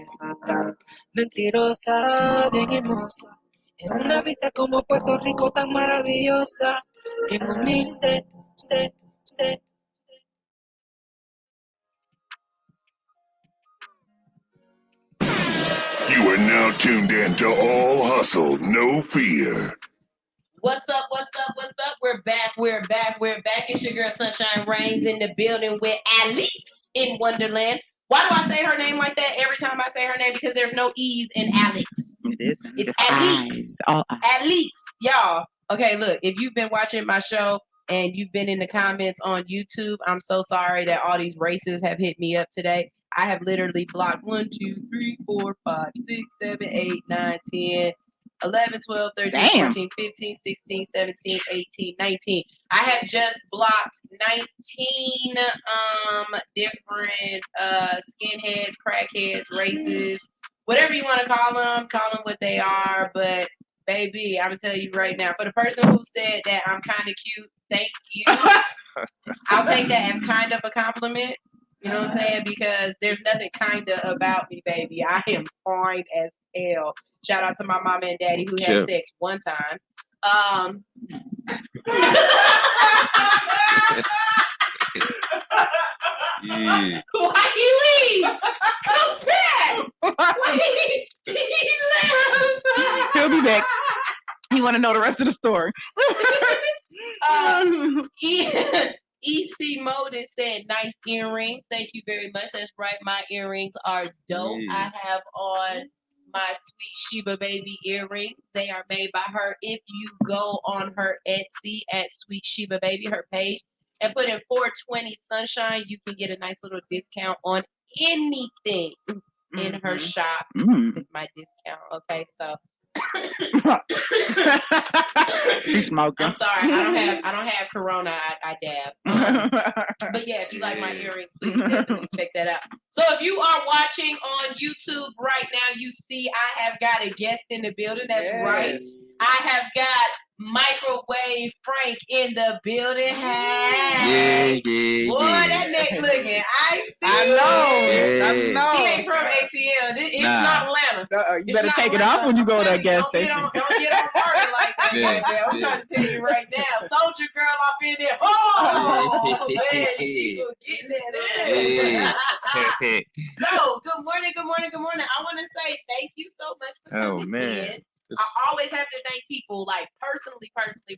desata. Mentirosa, bien hermosa. Es una vista como Puerto Rico tan maravillosa. Bien humilde, usted. You are now tuned in to All Hustle, No Fear. What's up? We're back. It's your girl Sunshine Reigns in the building with Alex in Wonderland. Why do I say her name like that every time I say her name? Because there's no E's in Alex. It's Alex. Alex. Y'all. Okay, look, if you've been watching my show and you've been in the comments on YouTube, I'm so sorry that all these races have hit me up today. I have literally blocked 1, 2, 3, 4, 5, 6, 7, 8, 9, 10, 11, 12, 13, 14, 15, 16, 17, 18, 19. I have just blocked 19 different skinheads, crackheads, races, whatever you want to call them what they are. But baby, I'm gonna tell you right now, for the person who said that I'm kind of cute, thank you. I'll take that as kind of a compliment. You know what I'm saying? Because there's nothing kind of about me, baby. I am fine as hell. Shout out to my mama and daddy who had sex one time. Yeah. Why he leave? Come back. Wait. He left. He'll be back. You want to know the rest of the story. EC Modus said, nice earrings. Thank you very much. That's right. My earrings are dope. Yes. I have on my Sweet Sheba Baby earrings. They are made by her. If you go on her Etsy at Sweet Sheba Baby, her page, and put in 420 Sunshine, you can get a nice little discount on anything in her shop. It's my discount. Okay, so she's smoking. I'm sorry, I don't have Corona. I dab. But yeah, if you like my earrings, please definitely check that out. So if you are watching on YouTube right now, you see I have got a guest in the building. That's right. I have got Microwave Frank in the building. Hey. Yeah. Boy, that neck looking. I see. I know. He ain't from ATL. It's not Atlanta. You better take it off when you go to that gas station. Don't get on party like that. Yeah. I'm trying to tell you right now. Soldier girl up in there. Oh, man, she will get that ass. So, good morning. I want to say thank you so much for coming in. I always have to thank people, like personally,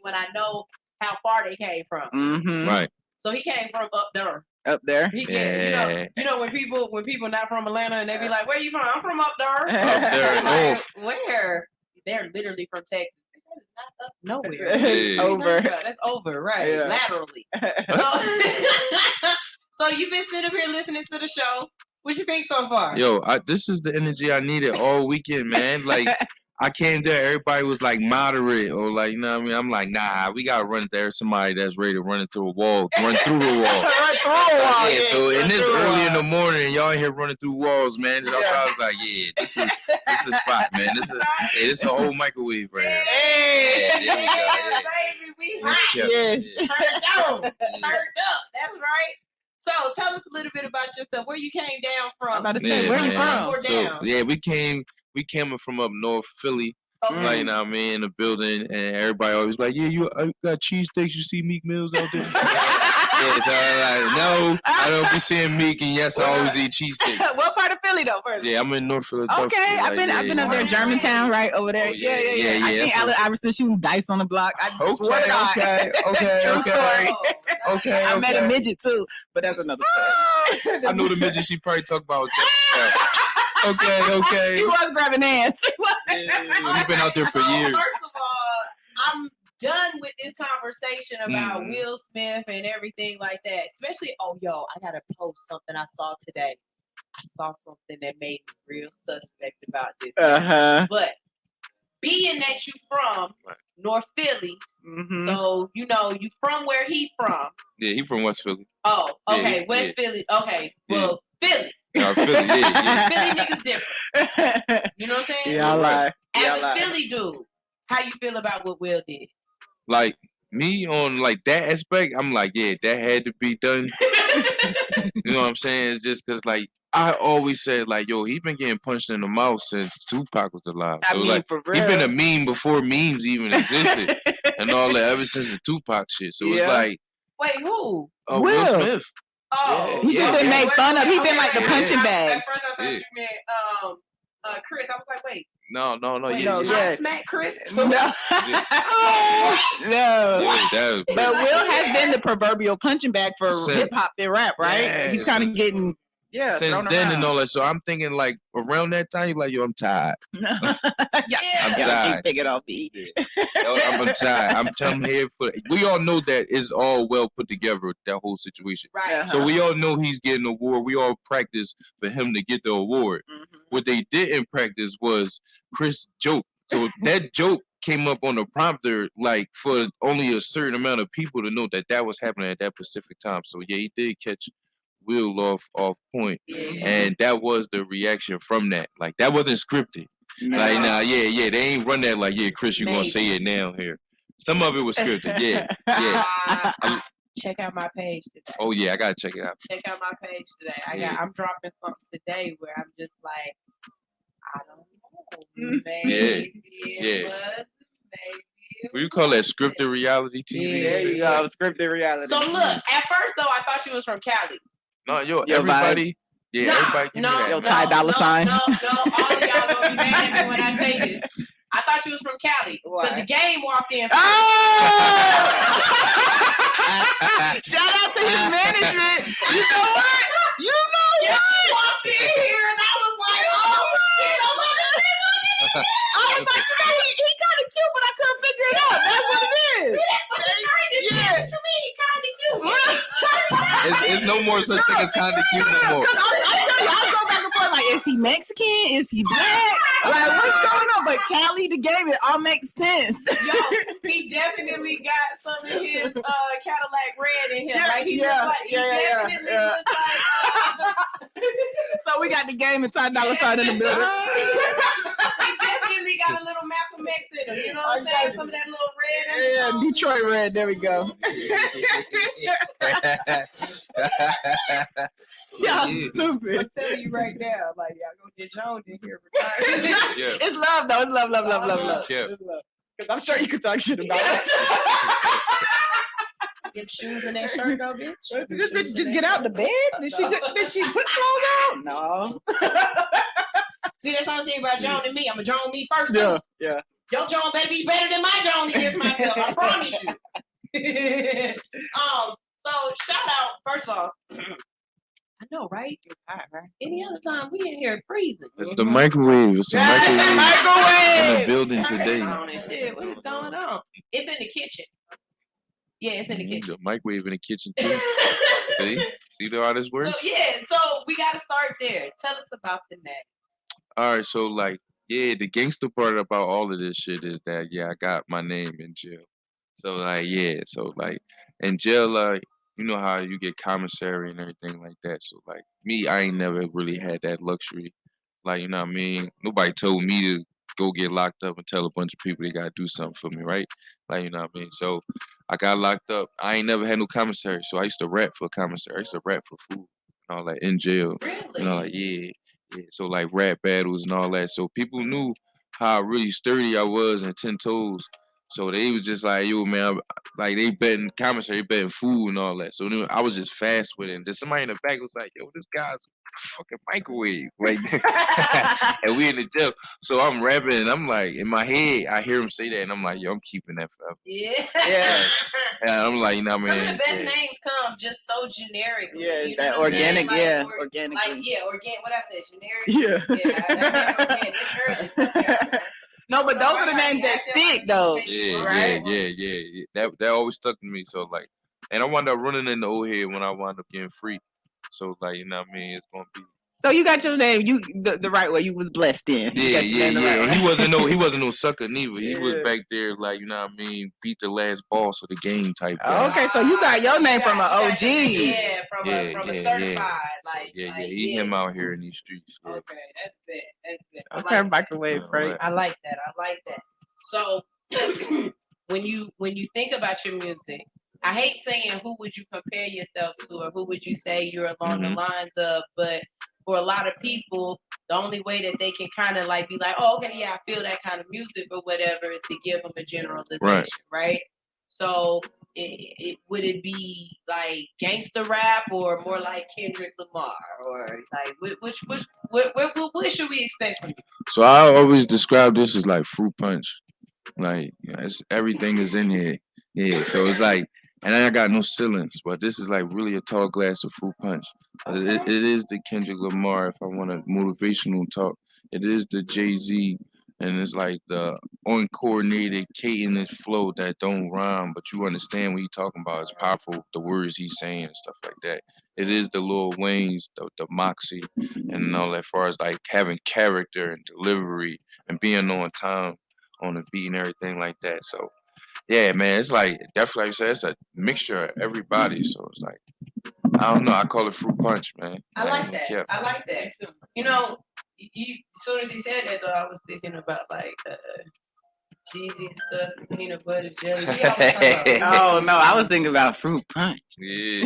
when I know how far they came from. Right. So he came from up there. Up there? You know when people not from Atlanta and they be like, "Where you from?" I'm from up there. Up there, like, where? They're literally from Texas. That is not up nowhere. Yeah. Over. That's over, right? Yeah. Laterally. So you've been sitting up here listening to the show. What you think so far? Yo, this is the energy I needed all weekend, man. Like, I came there, everybody was like moderate or like, you know what I mean? I'm like, nah, we gotta run there. Somebody that's ready to run into a wall, run through the wall. Run through a wall. Yeah, so in this early in the morning, y'all here running through walls, man. So I was like, yeah, this is the spot, man. This is a whole microwave right here. Hey, Yeah, there we go, yeah. baby, we hot. Yes. Turned up. That's right. So tell us a little bit about yourself. Where you came down from? I'm about to say, where you from? Or down? So yeah, we came from up north Philly. Okay. Like, you know what I mean, in the building, and everybody always like, yeah, you got cheesesteaks, you see Meek Mills out there? Yeah, so I'm like, no, I don't be seeing Meek, and yes, I always eat cheesesteaks. What part of Philly though? First? Yeah, I'm in North Philadelphia. Okay, I've been up there, Germantown, right over there. Oh, yeah. I seen Allen Iverson shooting dice on the block. I swear to God. Okay. I met a midget too, but that's another story. I know the midget she probably talked about. Okay. He was grabbing ass. We've been out there for years. First of all, I'm done with this conversation about Will Smith and everything like that. Especially, I gotta post something I saw today. I saw something that made me real suspect about this. But being that you from North Philly, so you from where he from. Yeah, he from West Philly. Oh, okay, West Philly. Okay, well, Philly. Philly, yeah. Philly niggas different. You know what I'm saying? Yeah, I lie. As a Philly dude, how you feel about what Will did? Like, me on like that aspect, I'm like, yeah, that had to be done. You know what I'm saying? It's just because like I always said like, yo, he been getting punched in the mouth since Tupac was alive. I So mean, like, for he real. been a meme before memes even existed, and all that ever since the Tupac shit. So it's Yeah. like, Wait, who? Will Will. Smith. Oh, He just been made fun of. He been like the punching bag. At first, I thought Yeah. you meant Chris. I was like, wait, No, wait, yeah, I yeah. smacked Chris too. No. No. Yeah, that was But Will has been the proverbial punching bag for Since- hip hop and rap, right? Yeah, He's kind of getting since thrown then around. and all that. So I'm thinking like around that time, he's like, yo, I'm tired. yeah, I'm y'all tired. can't pick it off me. Yo, I'm tired. I'm here for. We all know that it's all well put together, that whole situation. Right. So we all know he's getting an award. We all practice for him to get the award. What they didn't practice was Chris' joke. So that joke came up on the prompter, like for only a certain amount of people to know that that was happening at that specific time. So yeah, he did catch Will off point, and that was the reaction from that. Like that wasn't scripted. Like nah, yeah, they ain't run that like yeah, Chris, you gonna say it now here. Some of it was scripted, yeah. Check out my page today. Oh yeah, I gotta check it out. Check out my page today. Yeah. I'm dropping something today where I'm just like, I don't know. Yeah, Maybe yeah. it was. Maybe it What do you call that? wasn't. Scripted reality TV? Yeah, there you go. Scripted reality. So look, at first though, I thought she was from Cali. No, yo, Your everybody. Yeah, everybody give me that. Yo, Ty Dolla $ign. No, all of y'all gonna be mad at me when I say this. I thought you was from Cali. Because the game walked in. Oh! Shout out to his management. You know what? You know what? Walked in here and I was like, oh shit, I love it. I was like, you know, he kind of cute, but I couldn't figure it out. That's what it is. Yeah. What you mean? He kind of cute. It's no more such thing as kind of cute no more. Because I tell you, I go back and forth like, is he Mexican? Is he black? Like, what's going on? But Cali, the game, it all makes sense. Yo, he definitely got some of his Cadillac red in him. Yeah, Like he yeah, looks like he yeah, definitely yeah. looks like So we got the game and Ty Dolla $ign in the building. he definitely got a little Malcolm X in him. You know what I'm saying? Some of that little red in him. Yeah, Detroit red. There we go. Yeah, stupid. I'm telling you right now, like y'all gonna get Jones in here retired. Yeah. It's love though. It's love. Yeah. It's love. Because I'm sure you could talk shit about it. Them shoes in that shirt though, bitch. This bitch just get out the bed? Did she put clothes on? No. See, that's the only thing about Joan and me. I'm a Joan me first. Too. Yeah. Your Joan better be better than my Joan against myself. I promise you. So shout out, first of all. I know, right? It's hot, right? Any other time we in here freezing. It's the microwave. It's the microwave in the building Turn today. it on and shit. What is going on? It's in the kitchen. Yeah, it's in the kitchen. The microwave in the kitchen too. See how this works? So we gotta start there. Tell us about the neck. All right, so like, yeah, the gangster part about all of this shit is that I got my name in jail. So like, in jail, like, you know how you get commissary and everything like that. So like me, I ain't never really had that luxury. Like, you know what I mean? Nobody told me to go get locked up and tell a bunch of people they gotta do something for me, right? Like, you know what I mean? So I got locked up. I ain't never had no commissary. So I used to rap for commissary. I used to rap for food, you know, like in jail. Really? You know, like yeah. So like rap battles and all that. So people knew how really sturdy I was and 10 toes. So they was just like, yo, man, like they betting commissary, betting food and all that. So I was just fast with it. And then somebody in the back was like, yo, this guy's fucking microwave. Like, and we in the jail. So I'm rapping and I'm like, in my head, I hear him say that. And I'm like, yo, I'm keeping that forever. Yeah. And I'm like, you know what I mean? Some of the best names come just so generic. Yeah, you know that what I'm saying? organic, Like, yeah. or- Organic. Like, organic. What I said, generic. Yeah. Organic. It's early. No, but those are the names that stick though. Right? Yeah. That always stuck to me. So like, and I wound up running in the old head when I wound up getting free. So like, you know what I mean? It's gonna be. So you got your name, the right way. You was blessed in. You got your name the right way. And he wasn't no sucker neither. He was back there like, you know what I mean, beat the last boss of the game type. Okay, so you got your name from an OG. Yeah, from a certified. Like, He him out here in these streets. Yeah. Okay, that's good. I Okay, like microwave, right? I like that. So when you think about your music, I hate saying who would you compare yourself to or who would you say you're along the lines of, but for a lot of people, the only way that they can kind of like be like, oh, okay, yeah, I feel that kind of music or whatever, is to give them a generalization, right? So would it be like gangster rap or more like Kendrick Lamar, or like what should we expect from you? So I always describe this as like fruit punch. Like everything is in here. Yeah. So it's like, and I got no ceilings, but this is like really a tall glass of fruit punch. It is the Kendrick Lamar, if I want a motivational talk. It is the Jay-Z, and it's like the uncoordinated cadence flow that don't rhyme, but you understand what he's talking about. It's powerful, the words he's saying and stuff like that. It is the Lil Wayne's, the Moxie, and all that, as far as like having character and delivery and being on time on the beat and everything like that. So yeah, man, it's like definitely like you said, it's a mixture of everybody. So it's like, I don't know, I call it fruit punch, man. I like that. Yeah. I like that. You know, as soon as he said that, though, I was thinking about like cheesy and stuff, peanut butter jelly. We always talk about Oh no, I was thinking about fruit punch. Yeah.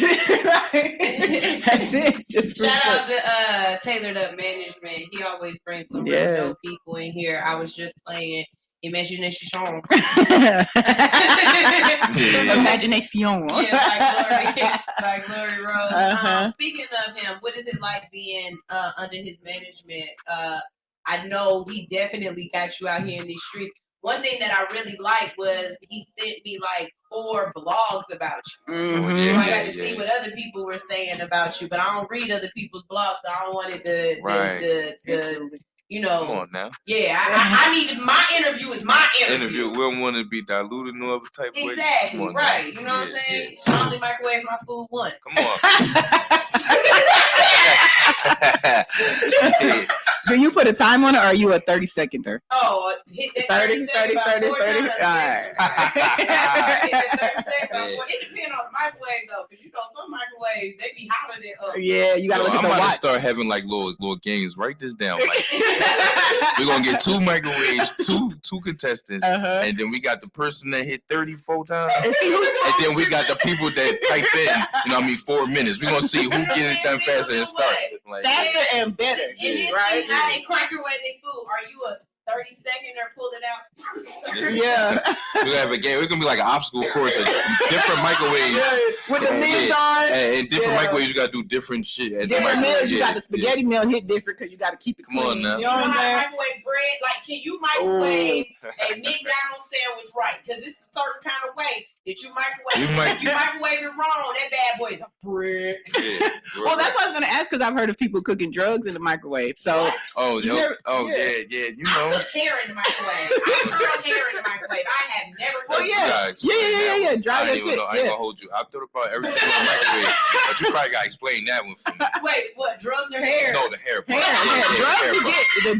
That's it. Just fruit Shout out punch. to Tailored Up Management. He always brings some real dope people in here. I was just playing Imagination. Imagination. Yeah, like Glory Rose. Speaking of him, what is it like being under his management? I know he definitely got you out here in these streets. One thing that I really liked was he sent me like 4 blogs about you. Mm-hmm. So I got to see what other people were saying about you, but I don't read other people's blogs, so I don't want it to you know. Come on now. Yeah, I need my interview is my interview. We don't want to be diluted no other type of way. Exactly, right. You know what I'm saying? Yeah. I only microwave my food once. Come on. Do you put a time on it, or are you a 30-seconder? Oh, hit that 30 30. All right. It depends on the microwave though, because you know some microwaves they be hotter than others. Yeah, you gotta look at the I'm about watch. to start having like little games. Write this down. Like, we're gonna get 2 microwaves, two contestants, and then we got the person that hit 34 times, and then we got the people that type in, 4 minutes. We're gonna see who get it done faster and start. Like, faster and better, right? How they microwave their food? Are you a 30-second or pull it out? Yeah. We're gonna have a game. It's gonna be like an obstacle course of different microwaves. With the lids on. And different microwaves, you gotta do different shit. You got the spaghetti meal hit different because you gotta keep it clean. Come on now. You know how to microwave bread? Like, can you microwave a McDonald's sandwich right? Because it's a certain kind of way that you microwave. You microwave it wrong, that bad boy is a brick. Well, that's what I was gonna ask, because I've heard of people cooking drugs in the microwave. So yeah. You know. I cooked hair in the microwave. I curled hair in the microwave. I have never cooked yeah. Dry your shit. I ain't gonna hold you. I thought about everything in the microwave, but you probably gotta explain that one for me. Wait, what? Drugs or hair? No, the hair part. Drugs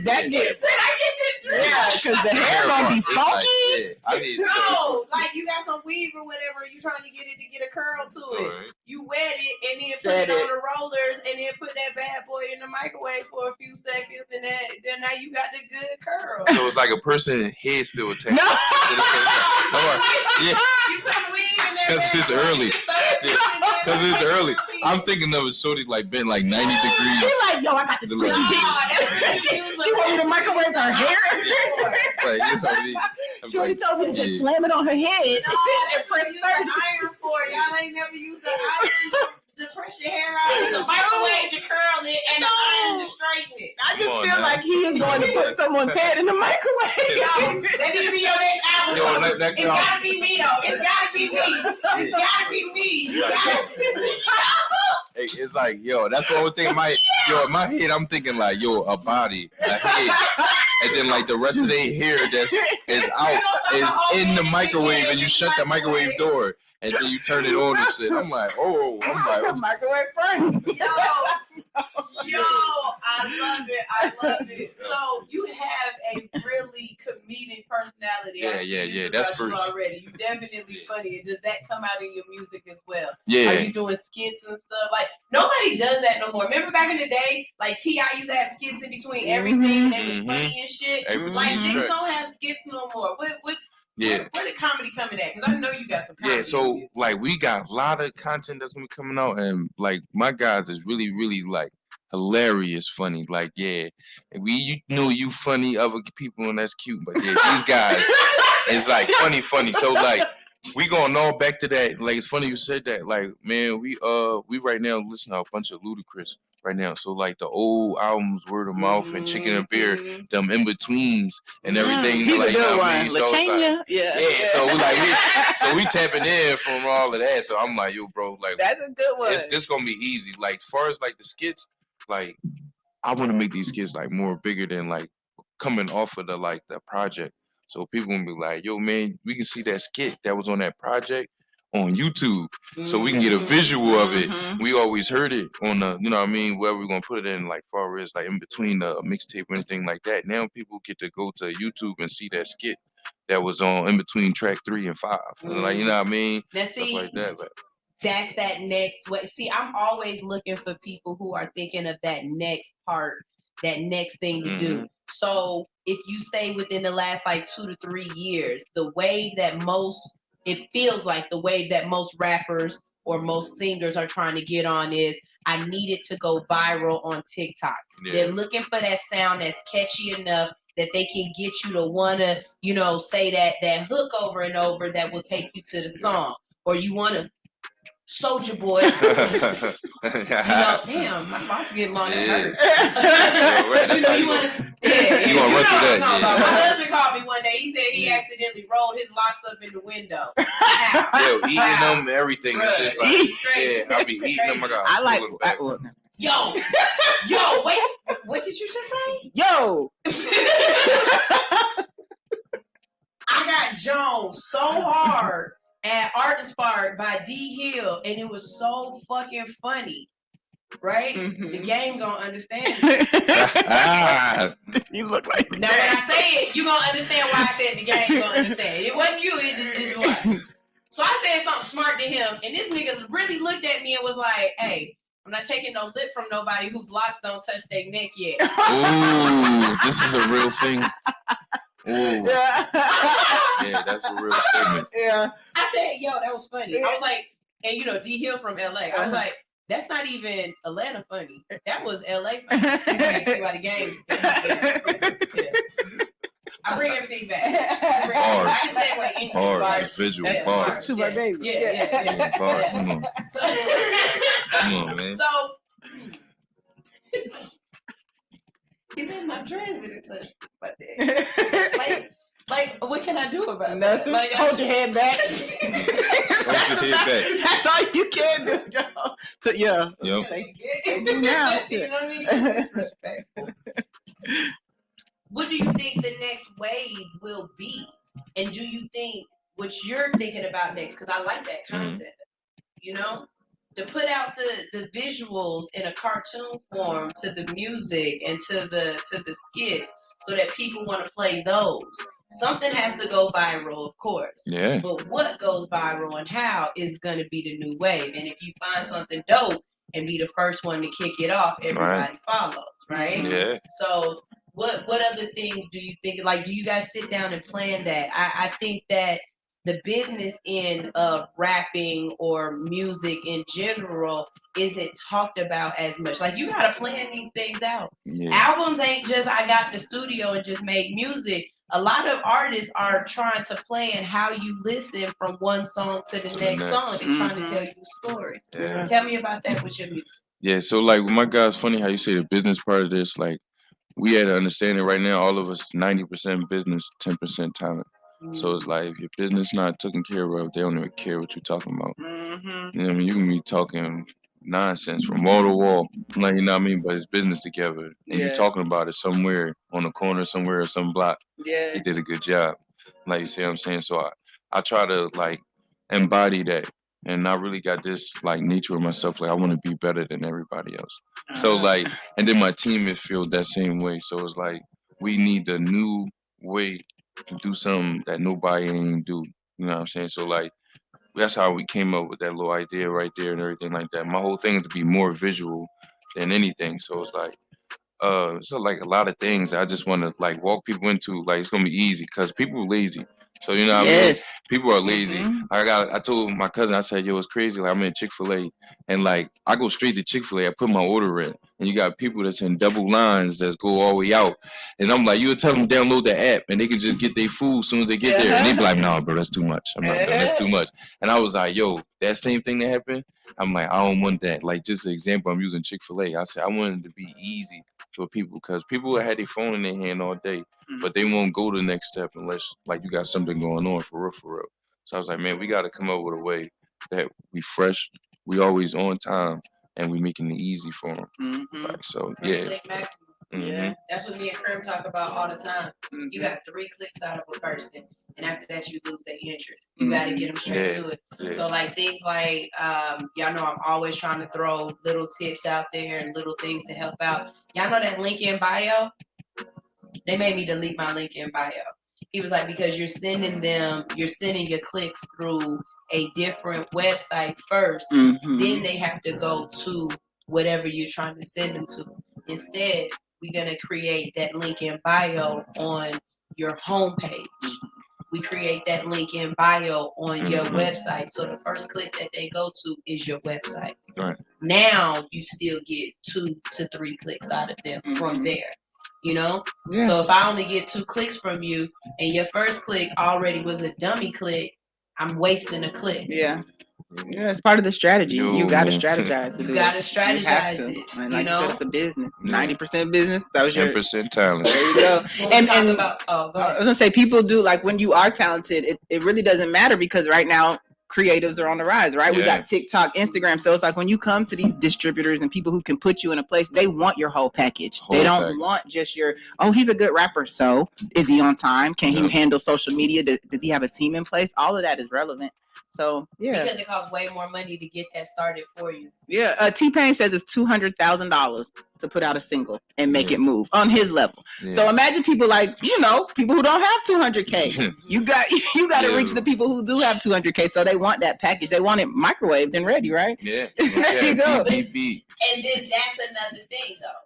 that gets. Said I get the drugs. Yeah, because the hair gonna be funky. No, like you got some weave or whatever. You trying to get it to get a curl to it. Right. You wet it and then put it on the rollers and then put that bad boy in the microwave for a few seconds, and then now you got the good curl. So it's like a person's head still attached. No. You put weave in there. Because it's early. Because it's early. I'm thinking of a shorty like bent like 90 degrees. She's like, yo, I got this freaky bitch. She want me to microwave her hair. Like, you know what I mean? Shorty told me to just slam it on her head. And press 30. Iron for it. Y'all ain't never used the iron to press your hair out. It's a microwave to curl it and an iron to straighten it. I just feel like he is going to put someone's head in the microwave. Yo, that need to be your next album. Next It's gotta be me though. It's gotta be me. It's gotta be me. It's like, yo, that's the only thing in my head, I'm thinking like, yo, a body, a head. And then like the rest of their hair that's is out is in the microwave, and you shut the microwave door. And then you turn it on and shit. I'm like, microwave first. Yo, I love it. So you have a really comedic personality. Yeah. That's first. Already. You definitely funny. And does that come out in your music as well? Yeah. Are you doing skits and stuff? Like nobody does that no more. Remember back in the day, like T.I. used to have skits in between everything. They was funny and shit. Like niggas don't have skits no more. Where the comedy coming at? Because I know you got some comedy. Yeah, so like we got a lot of content that's gonna be coming out, and like my guys is really, really like hilarious funny. Like, yeah, you know you funny other people and that's cute, but yeah, these guys it's like funny. So like we going all back to that. Like it's funny you said that. Like man, we right now listen to a bunch of Ludacris right now. So like the old albums, Word of Mouth and Chicken and Beer, them in betweens and everything. He's like a good one. I mean? So LaChania, yeah. So we tapping in from all of that. So I'm like, yo, bro, like that's a good one. This gonna be easy. Like as far as like the skits, like I want to make these skits like more bigger than like coming off of the project. So people gonna be like, yo, man, we can see that skit that was on that project on YouTube. So we can get a visual of it. We always heard it on the, you know what I mean, where we're gonna put it in, like far as like in between the mixtape or anything like that. Now people get to go to YouTube and see that skit that was on in between track 3 and 5. Like, you know what I mean? Now, Stuff like that. Like, that's that next way. See, I'm always looking for people who are thinking of that next part, that next thing to do. So if you say within the last like 2 to 3 years, the wave that it feels like the wave that most rappers or most singers are trying to get on is, I need it to go viral on TikTok. Yeah. They're looking for that sound that's catchy enough that they can get you to want to, you know, say that hook over and over that will take you to the song. Or you want to Soulja Boy. You know, damn, my box getting long and hurt. You know, you want to run through that. My husband called me one day. He said he accidentally rolled his locks up in the window. Yo, eating them, everything. Just like, I'll be eating them. I like. Yo, wait. What did you just say? Yo. I got Jones so hard at Art Inspired by D Hill, and it was so fucking funny, right? The game gonna understand it. You look like now when I say it, you gonna understand why I said the game gonna understand it. It wasn't you, it just was. So I said something smart to him, and this nigga really looked at me and was like, "Hey, I'm not taking no lip from nobody whose locks don't touch their neck yet." Ooh, this is a real thing. Ooh. Yeah, that's a real statement. Yeah. I said, yo, that was funny. I was like, and you know, D Hill from LA. I was like, that's not even Atlanta funny. That was LA funny. You can't see why the game. I bring everything back. I can say what anything. Bars, visual bars. To my baby. Yeah. Bars. Come on, man. So he said my dress didn't touch my dick. Like, what can I do about it? Nothing. Like, hold your head back. Hold your head back. That's all you can do, Joe. So, yeah. Yep. You know what I mean? Disrespectful. What do you think the next wave will be? And do you think what you're thinking about next? Because I like that concept. You know? To put out the visuals in a cartoon form to the music and to the skits so that people want to play those. Something has to go viral, of course. Yeah. But what goes viral and how is going to be the new wave. And if you find something dope and be the first one to kick it off, everybody follows, right? Yeah. So what other things do you think, like, do you guys sit down and plan that? I think that the business end of rapping or music in general isn't talked about as much. Like, you got to plan these things out. Yeah. Albums ain't just, I got in the studio and just make music. A lot of artists are trying to plan how you listen from one song to the next song. They're trying to tell you a story. Yeah. Tell me about that with your music. Yeah, so like with my guys, funny how you say the business part of this. Like, we had to understand it right now. All of us, 90% business, 10% talent. So it's like, if your business not taken care of, they don't even care what you're talking about. You know what I mean? You can be talking nonsense from wall to wall, like, you know what I mean? But it's business together. And you're talking about it somewhere on a corner, somewhere or some block. Yeah. You did a good job. Like, you see what I'm saying? So I try to, like, embody that. And I really got this, like, nature of myself. Like, I want to be better than everybody else. So, like, and then my team is feel that same way. So it's like, we need a new way to do something that nobody ain't do. You know what I'm saying? So, like, that's how we came up with that little idea right there and everything like that. My whole thing is to be more visual than anything. So it's like, like a lot of things I just want to, like, walk people into. Like, it's gonna be easy because people are lazy. So, you know what I mean? People are lazy. I told my cousin, I said, yo, it's crazy. Like, I'm in Chick-fil-A and, like, I go straight to Chick-fil-A. I put my order in. and you got people that's in double lines that go all the way out. And I'm like, you would tell them to download the app, and they can just get their food as soon as they get there. And they be like, no, bro, that's too much. I'm like, no, that's too much. And I was like, yo, that same thing that happened, I'm like, I don't want that. Like, just an example, I'm using Chick-fil-A. I said, I wanted it to be easy for people, because people will have their phone in their hand all day, but they won't go to the next step unless, like, you got something going on for real, for real. So I was like, man, we got to come up with a way that we fresh, we always on time, and we making it easy for them. Like, so, yeah. Yeah, that's what me and Krim talk about all the time. You got 3 clicks out of a person, and after that, you lose their interest. You got to get them straight to it. Yeah. So, like, things like, y'all know I'm always trying to throw little tips out there and little things to help out. Y'all know that link in bio? They made me delete my link in bio. He was like, because you're sending your clicks through a different website first, then they have to go to whatever you're trying to send them to. Instead, we're going to create that link in bio on your homepage. We create that link in bio on your website. So the first click that they go to is your website. Right. Now you still get 2 to 3 clicks out of them from there. You know? Yeah. So if I only get 2 clicks from you and your first click already was a dummy click, I'm wasting a click. Yeah, it's part of the strategy. You got to strategize. You got to strategize it. And like you know, you said, it's a business. 90% business. That was 10% talent. There you go. When and we talk and about, go I ahead. was gonna say, people do, like, when you are talented, it really doesn't matter, because right now creatives are on the rise, right? We got TikTok, Instagram. So it's like, when you come to these distributors and people who can put you in a place, they want your whole package. They don't want just your, oh, he's a good rapper. So is he on time? Can he handle social media? Does he have a team in place? All of that is relevant. So yeah, Because it costs way more money to get that started for you. yeah. T-Pain says it's $200,000 to put out a single and make it move on his level. So imagine people like, people who don't have 200K. You got to reach the people who do have 200K. So they want that package. They want it microwaved and ready, right? Yeah. There you go. Beep. And then that's another thing, though.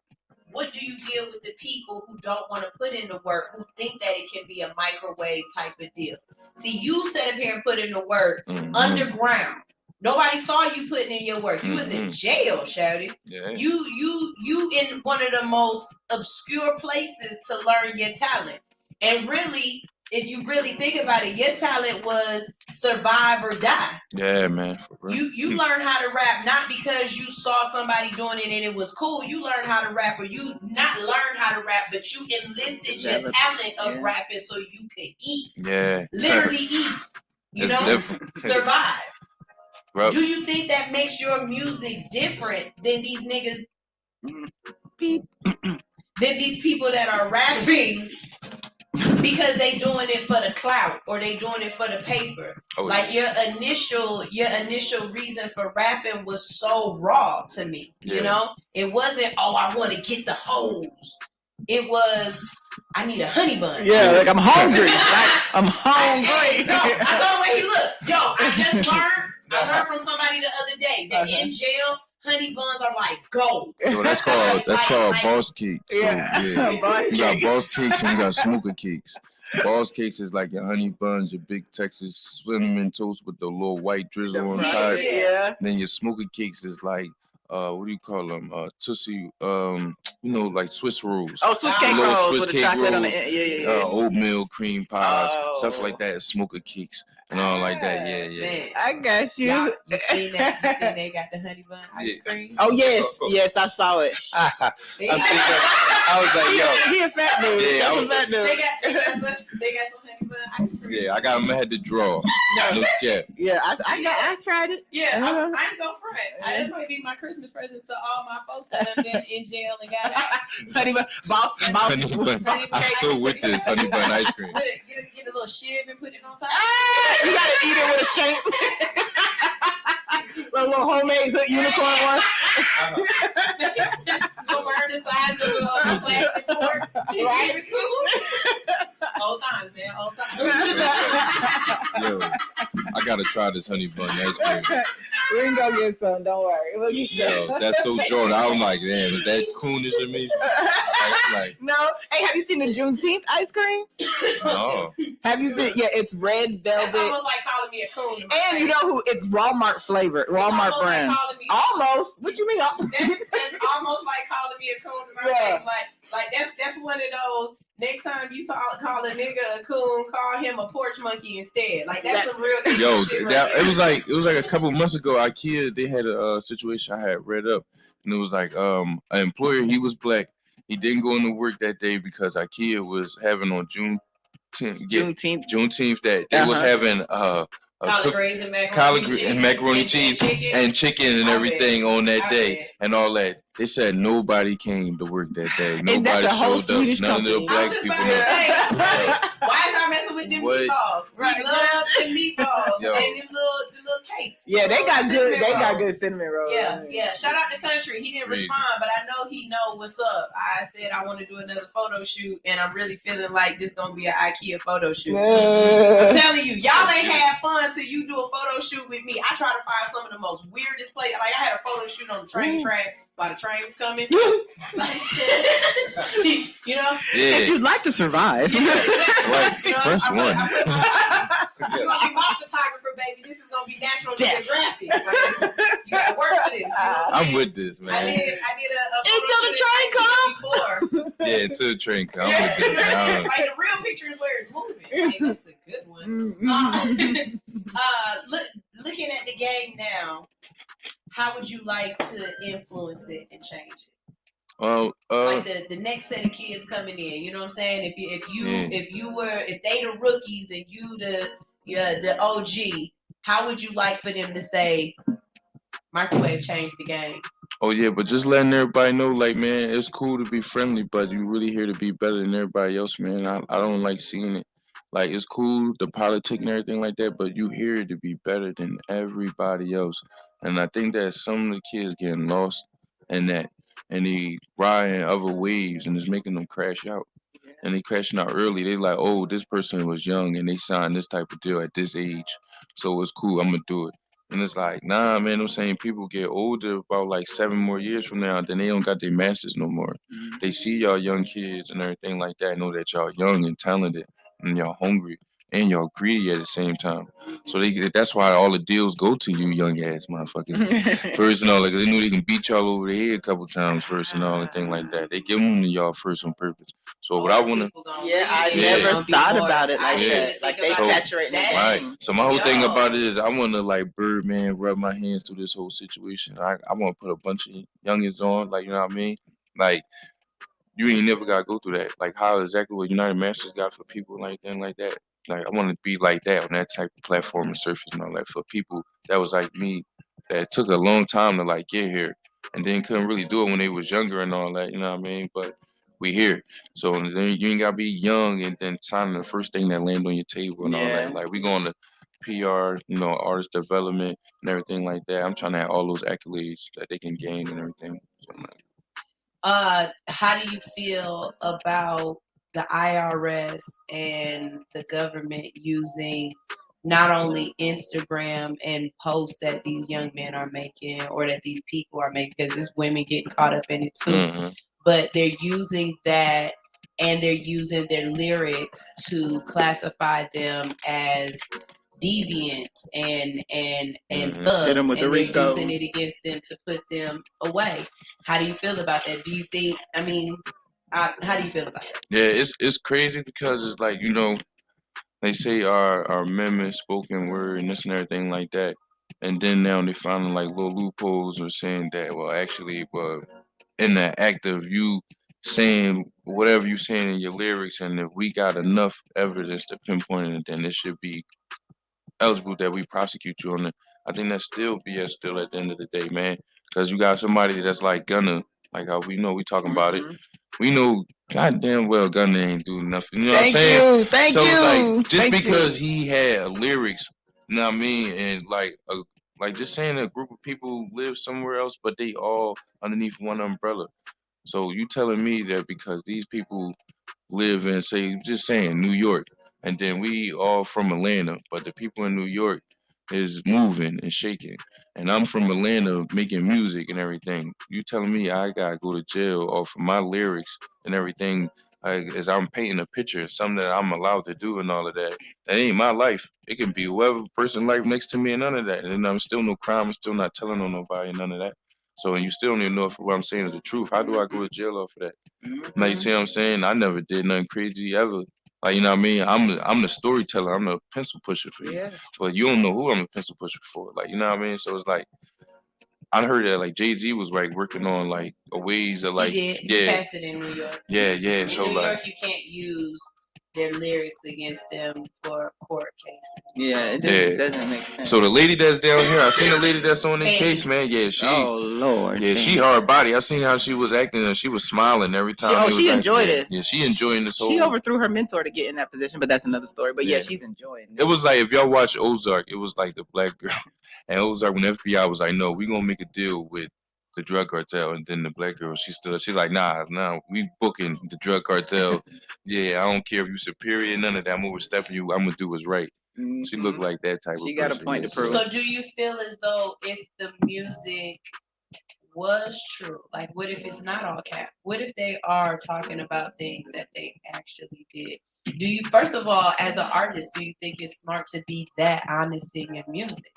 What do you deal with the people who don't want to put in the work, who think that it can be a microwave type of deal? See, you sat up here and put in the work underground. Nobody saw you putting in your work. You was in jail, Shouty. Yeah. You in one of the most obscure places to learn your talent. And really, if you really think about it, your talent was survive or die. Yeah, man. For real. You learn how to rap not because you saw somebody doing it and it was cool. You learned how to rap, or you not learn how to rap, but you enlisted your talent of rapping so you could eat. Yeah. Literally eat. You know? Survive. Bro. Do you think that makes your music different than these niggas? Than these people that are rapping because they doing it for the clout or they doing it for the paper? Like your initial reason for rapping was so raw to me. You know, it wasn't, oh, I want to get the hoes. It was, I need a honey bun. Yeah, like I'm hungry. I'm hungry. No, I saw the way he looked. Yo, I just learned. I heard from somebody the other day that in jail, honey buns are like gold. Yo, that's called boss cake. So, Yeah. Boss you got cake. boss cakes and you got smooker cakes. Boss cakes is like your honey buns, your big Texas cinnamon toast with the little white drizzle on top. Yeah. Then your smooker cakes is like what do you call them? Tootsie, like Swiss rolls. Oh, Swiss cake Little rolls Swiss with the cake chocolate on the rolls, end. Yeah. oatmeal cream pies, stuff Oh. like that. Smoker cakes and all like that. Yeah. Man, I got you. y'all, you seen that? You seen they got the honey bun ice cream? Oh yes, I saw it. I was like, yo. He a fat dude. Yeah, He's a fat dude. They got some honey bun ice cream. Yeah, I got him. I had to draw. No cap. Yeah, I tried it. Yeah, Uh-huh. I ain't go for it. That might be my Christmas present to all my folks that have been in jail and got out. Honey bun, boss. Honey bun. I'm so with this honey bun ice cream. Get a little shiv and put it on top. You gotta eat it with a shape. Like a little homemade hood unicorn one. Go burn the sides of a plastic fork. Right. Give it to them. Old times, man. Old times. Yo, I gotta try this honey bun. That's great. We can go get some. Don't worry. We'll get some. Yo, that's so Jordan. I was like, damn, is that coonish of me? Like, no. Hey, have you seen the Juneteenth ice cream? no. Have you seen? Yeah, it's red velvet. That's almost like calling me a coon. And you know who? It's Walmart flavored, Walmart brand. Almost. What you mean? That's almost like calling me a coon in my face. Like that's one of those. Next time you call a nigga a coon, call him a porch monkey instead. Like that's some real yo. shit right That, there. it was like a couple months ago. IKEA they had a situation I had read up, and it was like an employer. He was black. He didn't go into work that day because IKEA was having on Juneteenth that they was having collard greens and macaroni cheese and chicken and everything on that day and all that. They said nobody came to work that day. Nobody showed up. None of the black people. Why is y'all messing with them meatballs? Right, we love the meatballs and the little cakes. Yeah, they got good. They got good cinnamon rolls. Yeah. Shout out to Country. He didn't respond, but I know he know what's up. I said I want to do another photo shoot, and I'm really feeling like this gonna be an IKEA photo shoot. I'm telling you, y'all ain't had fun till you do a photo shoot with me. I try to find some of the most weirdest places. Like I had a photo shoot on the train track. While the train was coming, you know. Yeah. If you'd like to survive, right. You know, First I'm one. You're gonna be my photographer, baby. This is gonna be National Geographic. Right? You gotta work for this. You know I'm with this, man. I did a until the train comes. Yeah, until the train comes. I'm with this. Like the real picture is where it's moving. Like, that's the good one. Looking at the game now. How would you like to influence it and change it? Well, like the next set of kids coming in, you know what I'm saying? If they the rookies and you the OG, how would you like for them to say microwave changed the game? Oh yeah, but just letting everybody know, like, man, it's cool to be friendly, but you really here to be better than everybody else, man. I don't like seeing it. Like, it's cool, the politic and everything like that, but you here to be better than everybody else. And I think that some of the kids getting lost in that, and they riding other waves, and it's making them crash out. And they crashing out early. They like, oh, this person was young, and they signed this type of deal at this age, so it's cool. I'm gonna do it. And it's like, nah, man. I'm saying people get older about like 7 more years from now, then they don't got their masters no more. They see y'all young kids and everything like that, know that y'all young and talented, and y'all hungry. And y'all greedy at the same time, so that's why all the deals go to you young ass motherfuckers first and all. Like they know they can beat y'all over the head a couple times first and all and thing like that. They give them to y'all first on purpose. So what I wanna, I never thought about it like that. Like they saturate that. Right. So my whole thing about it is I wanna like Birdman rub my hands through this whole situation. I wanna put a bunch of youngins on, like you know what I mean, like. You ain't never gotta go through that. Like how exactly what United Masters got for people like that. Like I want to be like that on that type of platform and surface and all that for people that was like me that took a long time to like get here and then couldn't really do it when they was younger and all that. You know what I mean? But we here, so then you ain't gotta be young and then signing the first thing that land on your table and all that. Like we going to PR, you know, artist development and everything like that. I'm trying to have all those accolades that they can gain and everything. So, how do you feel about the IRS and the government using not only Instagram and posts that these young men are making or that these people are making, because there's women getting caught up in it too, but they're using that and they're using their lyrics to classify them as deviants and thugs, and they're using it against them to put them away. How do you feel about that? Do you think, how do you feel about that? Yeah, it's crazy because it's like, you know, they say our amendment, spoken word, and this and everything like that, and then now they finding like little loopholes or saying that, well, actually, but in the act of you saying whatever you saying in your lyrics, and if we got enough evidence to pinpoint it, then it should be eligible that we prosecute you on it. I think that's still BS still at the end of the day, man. Because you got somebody that's like Gunna, like how we know we talking about it. We know goddamn well Gunna ain't do nothing. You know what I'm saying? Thank you. Like just because he had lyrics, you know what I mean, and like just saying a group of people live somewhere else, but they all underneath one umbrella. So you telling me that because these people live in, say, just saying New York, and then we all from Atlanta, but the people in New York is moving and shaking. And I'm from Atlanta making music and everything. You telling me I gotta go to jail off of my lyrics and everything as I'm painting a picture, something that I'm allowed to do and all of that. That ain't my life. It can be whoever person life next to me and none of that. And I'm still no crime. I'm still not telling on nobody and none of that. So and you still don't even know if what I'm saying is the truth. How do I go to jail off of that? Now you see what I'm saying? I never did nothing crazy ever. Like you know what I mean? I'm the storyteller. I'm the pencil pusher for you. Yeah. But you don't know who I'm a pencil pusher for. Like you know what I mean? So it's like I heard that like Jay-Z was like working on like a ways of like he did. He passed it in New York. Yeah. In So New like York, you can't use their lyrics against them for court cases. Yeah, it doesn't make sense. So the lady that's down here, I seen the lady that's on this case, man. Yeah, she. Oh Lord. Yeah, she hard body. I seen how she was acting and she was smiling every time. She enjoyed it. Yeah, she enjoying this whole. She overthrew her mentor to get in that position, but that's another story. But yeah she's enjoying it. It was like if y'all watch Ozark, it was like the black girl, and Ozark when the FBI was like, no, we gonna make a deal with the drug cartel, and then the black girl, she's like, nah, we booking the drug cartel. Yeah, I don't care if you superior, none of that. I'm overstepping you. I'm gonna do what's right. Mm-hmm. She looked like that type of person. She got a point to prove. So do you feel as though if the music was true, like what if it's not all cap? What if they are talking about things that they actually did? Do you, first of all, as an artist, do you think it's smart to be that honest in your music?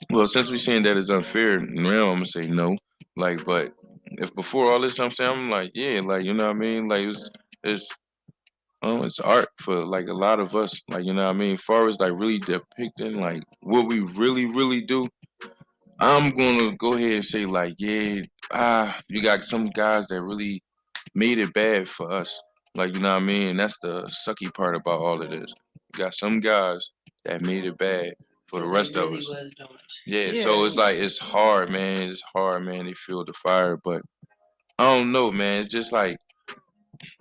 Well, since we're saying that it's unfair, now I'm gonna say no. Like, but if before all this, I'm saying I'm like, yeah, like you know what I mean. Like it's art for like a lot of us. Like you know what I mean. As far as like really depicting like what we really do, I'm gonna go ahead and say like, yeah, you got some guys that really made it bad for us. Like you know what I mean. And that's the sucky part about all of this. You got some guys that made it bad for the rest of us. Yeah, so it's like it's hard, man. It's hard, man. They feel the fire, but I don't know, man. It's just like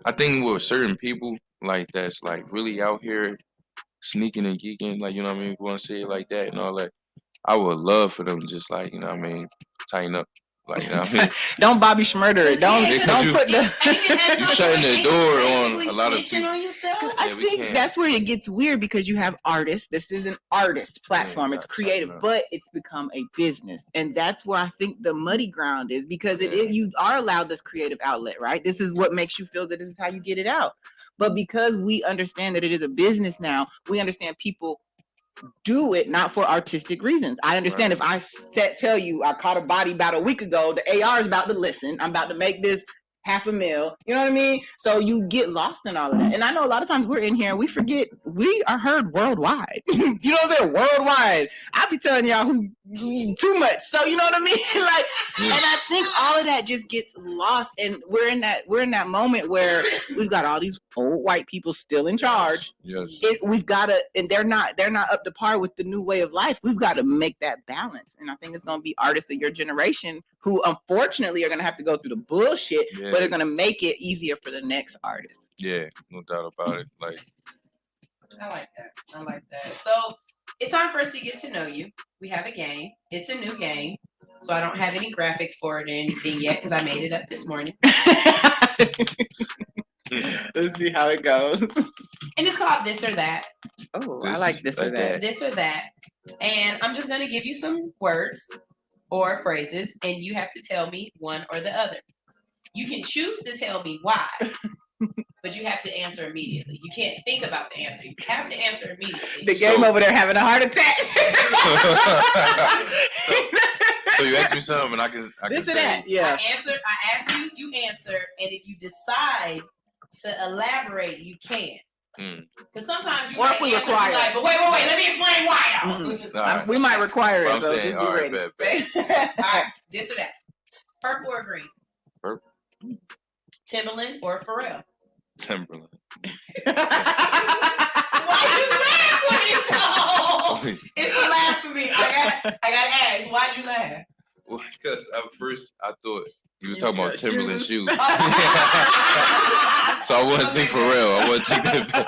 I think with certain people like that's like really out here sneaking and geeking, like you know what I mean. Want to say it like that and all that. I would love for them just like you know what I mean, tighten up. Like, you know what I mean? Don't Bobby Schmurder it. Don't put the you shutting the door on a lot of people. I think that's where it gets weird because you have artists. This is an artist platform. It's creative, but it's become a business. And that's where I think the muddy ground is because you are allowed this creative outlet, right? This is what makes you feel good. This is how you get it out. But because we understand that it is a business now, we understand people do it not for artistic reasons. I understand if I tell you I caught a body about a week ago, the AR is about to listen. I'm about to make this $500,000. You know what I mean? So you get lost in all of that. And I know a lot of times we're in here and we forget we are heard worldwide. You know what I'm saying? Worldwide. I be telling y'all who too much. So you know what I mean? Like, and I think all of that just gets lost. And we're in that moment where we've got all these old white people still in charge. Yes. We've got to, and they're not up to par with the new way of life. We've got to make that balance. And I think it's going to be artists of your generation who unfortunately are going to have to go through the bullshit, but are going to make it easier for the next artist. Yeah, no doubt about it. Like, I like that. So it's time for us to get to know you. We have a game. It's a new game. So I don't have any graphics for it or anything yet because I made it up this morning. Let's see how it goes. And it's called This or That. Oh, I like This or That. This or That. And I'm just going to give you some words or phrases, and you have to tell me one or the other. You can choose to tell me why, but you have to answer immediately. You can't think about the answer. You have to answer immediately. The game over there having a heart attack. So you ask me something, and I can this say. Or that. Yeah. I ask you, you answer, and if you decide to elaborate, you can. Because sometimes you might answer like, but wait, let me explain why. Right. We might require it, so saying, just be ready. All right, this or that. Purple or green? Purple. Timberland or Pharrell? Timberland. Why'd you laugh when you know? It's a laugh for me. I gotta ask, why'd you laugh? Well, because at first I thought you were talking about Timberland shoes. So I want to say Pharrell. I want to take that back.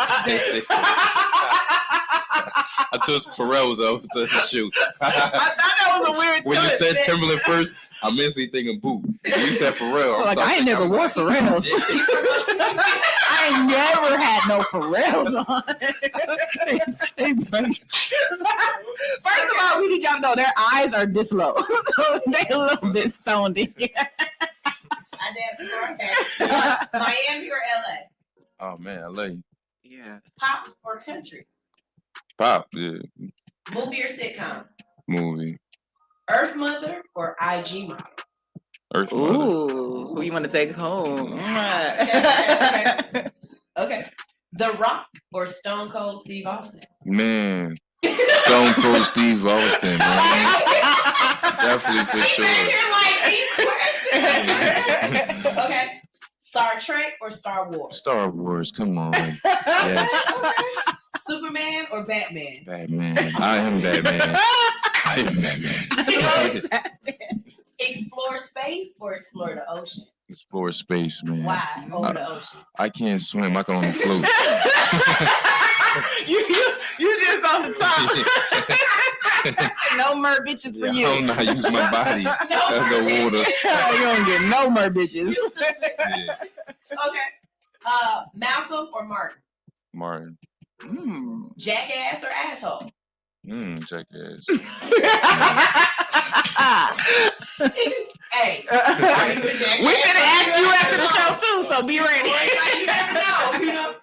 I thought Pharrell was up to the shoe. I thought that was a weird when you said Timberland first, I'm mentally thinking boot. You said Pharrell. I ain't never wore Pharrells. I ain't never had no Pharrell's on. First of all, we need y'all to know their eyes are this low. So they a little bit stoned in here. Miami or LA? Oh man, LA. Yeah. Pop or country? Pop, yeah. Movie or sitcom? Movie. Earth Mother or IG model? Earth Mother. Ooh, who you want to take home? Okay. The Rock or Stone Cold Steve Austin? Man. Stone Cold Steve Austin, man. Definitely for sure. Okay. Star Trek or Star Wars? Star Wars, come on. Yes. Superman or Batman? Batman. I am Batman. I am Batman. Explore space or explore the ocean? Explore space, man. Why over the ocean? I can't swim. I can only float. you just on the top. No more bitches for you. I don't know how to use my body. No water. You don't get no more bitches. Yeah. Okay. Malcolm or Martin? Martin. Jackass or asshole? Jackass. Hey, are you a jackass? We gonna ask you after the show too, so be ready. You never know, you know.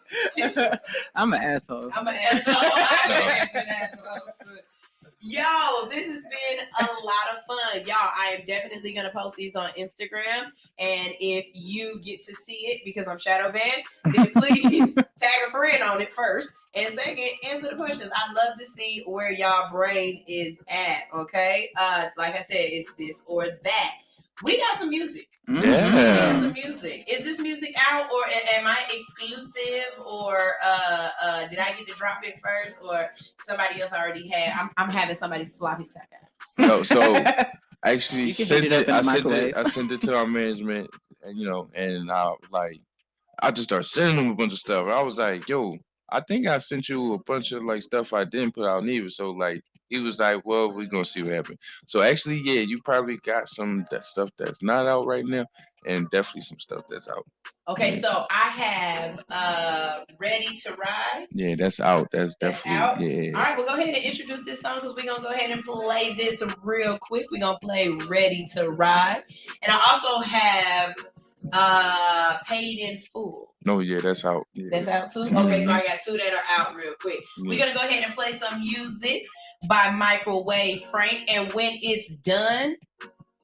I'm an asshole. I'm an asshole. Yo, this has been a lot of fun. Y'all, I am definitely going to post these on Instagram. And if you get to see it because I'm shadow banned, then please tag a friend on it first. And second, answer the questions. I'd love to see where y'all brain is at, okay? Like I said, it's this or that. We got some music. Yeah. We got some music. Is this music out or am I exclusive or did I get to drop it first or somebody else already had? I'm having somebody sloppy seconds. So actually You can heat it up in the microwave. I sent it to our management and and I just started sending them a bunch of stuff. I was like, yo, I think I sent you a bunch of stuff I didn't put out neither. So he was like, well, we're gonna see what happens. So actually, yeah, you probably got some that stuff that's not out right now, and definitely some stuff that's out. Okay, so I have Ready to Ride. Yeah, that's out. That's definitely out? Yeah. All right, well, go ahead and introduce this song because we're gonna go ahead and play this real quick. We're gonna play Ready to Ride. And I also have Paid in Full. No, yeah, that's out. Yeah. That's out too? Okay, so I got two that are out real quick. We're gonna go ahead and play some music by Microwave Frank, and when it's done,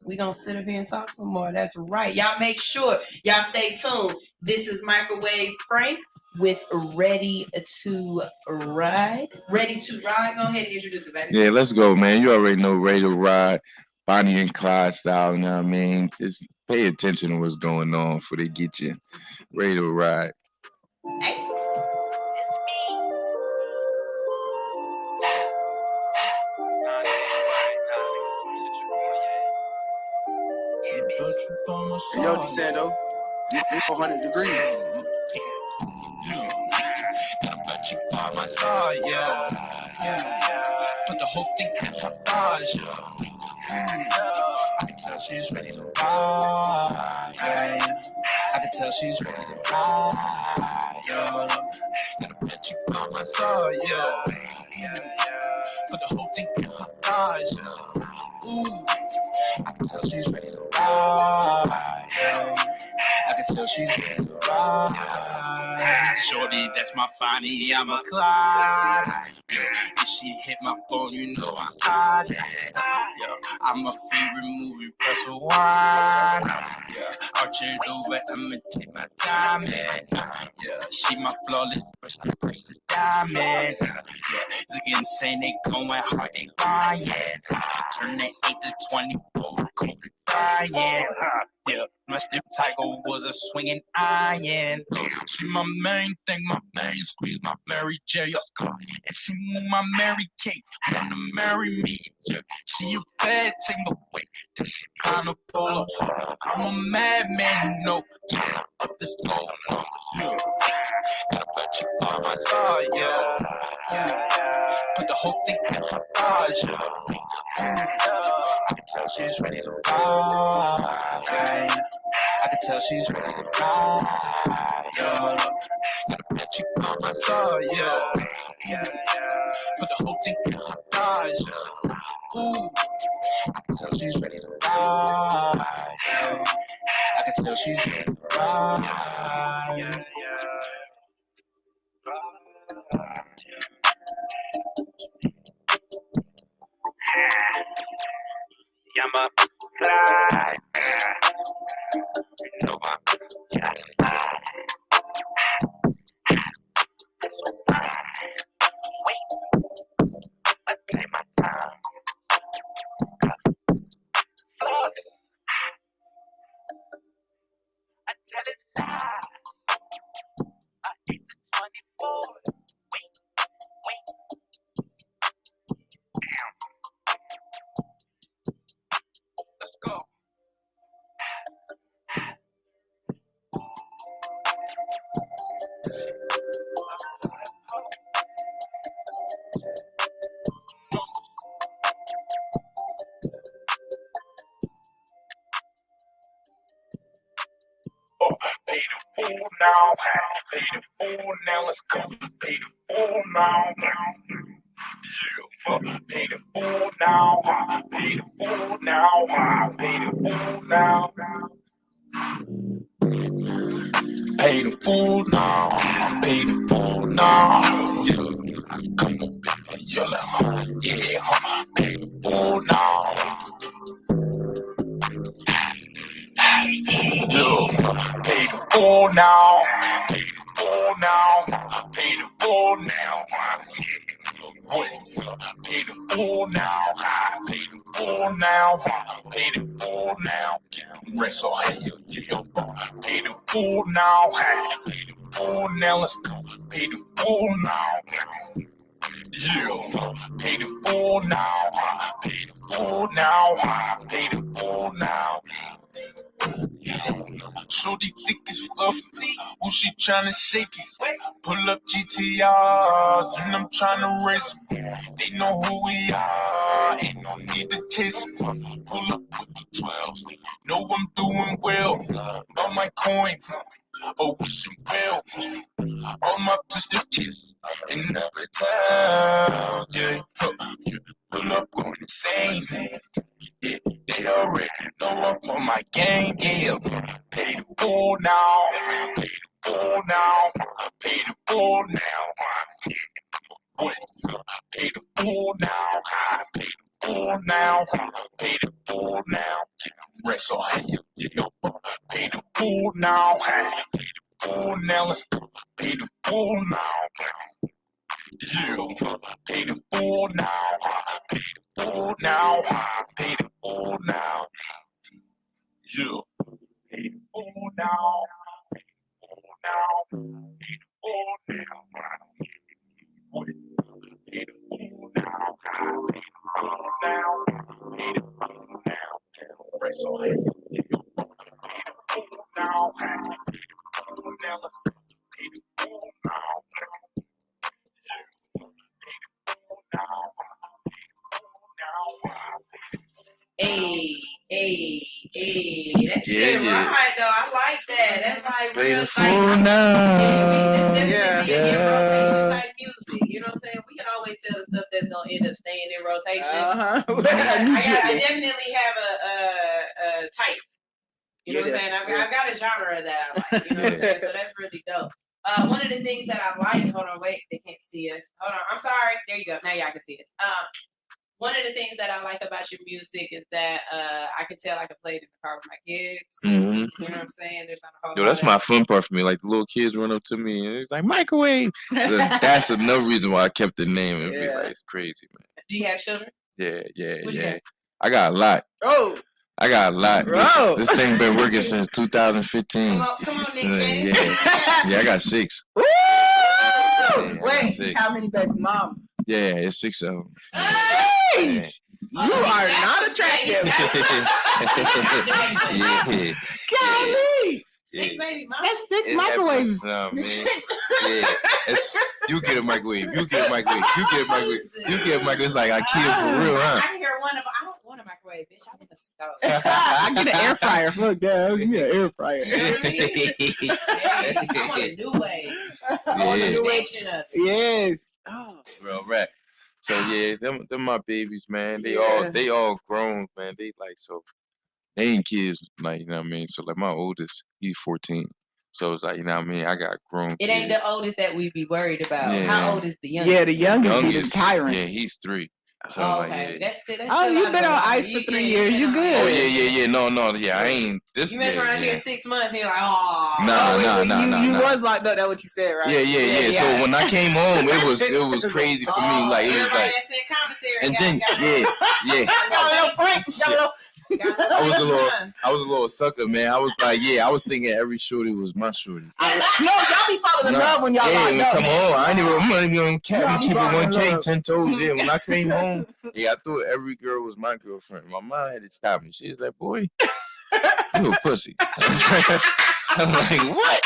we're gonna sit up here and talk some more. That's right. Y'all make sure y'all stay tuned. This is Microwave Frank with Ready to Ride. Ready to Ride. Go ahead and introduce it, baby. Yeah, let's go, man. You already know Ready to Ride, Bonnie and Clyde style, you know what I mean? Just pay attention to what's going on before they get you ready to ride. Hey. Yo, DeSando, it's 400 degrees. Gotta put you by my side, yeah. Put the whole thing in her thighs, yeah. I can tell she's ready to ride, yeah. I can tell she's ready to ride, yeah. Gotta put you by my side, yeah. Put the whole thing in her thighs, yeah. Ooh. I can tell she's ready to ride, yeah. I can tell she's ready to ride. Shorty, that's my body, I'm a Clyde. If she hit my phone, you know I'm hot. Yeah, I'm a favorite movie, press a wine. Yeah, arch it over, I'ma take my time. Yeah, she my flawless, press the diamond. Yeah, look insane, they going hard, they lying. Turn that 8 to 24, go dying. Yeah, my stiff tiger was a swinging iron. She my main thing, my main squeeze, my Mary J. And she move my Mary Kate, wanna marry me. Yeah, she a bad thing, but wait, till she kinda pull. I'm a madman, you know. Yeah, up the slow, yeah. Gotta put you by my side, yeah. Put the whole thing in her thighs, yeah. I can tell she's ready to ride. Yeah. I can tell she's ready to ride. Yeah. Got a bad chick on my side, yeah. Put the whole thing in her thighs, yeah. Ooh. I can tell she's ready to ride. Yeah. I can tell she's ready to ride. Yama fly. No, pay the fool now, pay the fool now, let's go. Pay the fool now, yeah. Pay the fool now, pay the fool now, pay the fool now. Pay the fool now, pay the fool now, yeah. Come on, baby, yeah, pay the fool now. Pay the full now, pay the full now, pay the full now. Pay the full now, pay the full now, pay the full now. Wrestle, hey, yeah, pay the full now, pay the full now. Let's go, pay the full now. Yeah, pay the full now, pay the full now, pay the full now. Shorty thick as fluff, who she tryna shake it? Pull up GTRs and I'm tryna race them. They know who we are, ain't no need to chase them. Pull up with the 12s, know I'm doing well. Bought my coin, oh wishing well. All my sisters kiss and never tell. Yeah, pull up going insane. Yeah, they already know I'm on my game, yeah. Pay the full now, pay the full now, pay the full now. Pay the full now, pay the full now, pay the full now. Wrestle, hey, yeah, pay the full now, pay the full now. Let's go, pay the full now. Yeah, pay the full now, pay the full now, pay the full now. Yeah, pay the full now, pay the full now, pay the full now. Pay the full now, pay the full now, pay the full now. Wrestle, hey, pay the full now, pay the full now. Let's go, pay the full now. Hey, that shit right though. I like that. That's like real Pay the fool now. This definitely be in rotation type music. You know what I'm saying? We can always tell the stuff that's gonna end up staying in rotation. I definitely have a type. You know what I'm saying? I've got a genre that I like. You know what I'm saying? So that's really dope. One of the things that I like, hold on, wait, they can't see us. Hold on, I'm sorry. There you go. Now y'all can see us. One of the things that I like about your music is that I can tell I can play it in the car with my kids. Mm-hmm. You know what I'm saying? There's not a whole Yo, that's my fun part for me. Like the little kids run up to me and it's like microwave. That's another reason why I kept the name. It'd be like, it's crazy, man. Do you have children? Yeah. I got a lot. Oh. I got a lot. Bro. This thing been working since 2015. Come on, Nick. Yeah, I got 6. Woo! Yeah, Wait, 6. how many baby moms? Yeah, it's 6 of them. Hey! You are not attractive. Yeah. Golly! 6 baby moms. That's 6 microwaves. No, man. Yeah. You get a microwave. You get a microwave. You get a microwave. You get a microwave. It's like I killed for real, huh? I can hear one of them. I don't want a microwave, bitch. I want I get an air fryer. Fuck that. Give me an air fryer. Hey, I'm on a new wave. I'm on Yeah. the direction of it. Yes. Oh. Real rap. So yeah, them my babies, man. They Yeah. all grown, man. They like so they ain't kids, like you know what I mean. So like my oldest, he's 14. So it's like you know what I mean. I got grown. It ain't kids. the oldest that we be worried about. Yeah. How old is the youngest? Yeah, the youngest be the Youngest, tyrant. yeah, he's 3. So Oh, like, okay. yeah. That's Oh, still you not been on enough. ice for 3 years. been You on good. Oh ice. yeah. No, yeah. I ain't this. You mess around yeah. here 6 months, and you're like, oh. Nah. You was locked up. That's what you said, right? Yeah. So when I came home, it was crazy for me. Like it was everybody like, that's in commissary and got- then got- Got a little Frank. Got a little. got I was a little sucker, man. I was like, I was thinking every shorty was my shorty. No, y'all be falling in love when y'all yeah, locked up. come on. I'm not even gonna cap Y'all and be keep it falling in 1K, love. 10 toes. Yeah, when I came home, I thought every girl was my girlfriend. My mom had to stop me. She was like, boy, you a pussy. I'm like, what?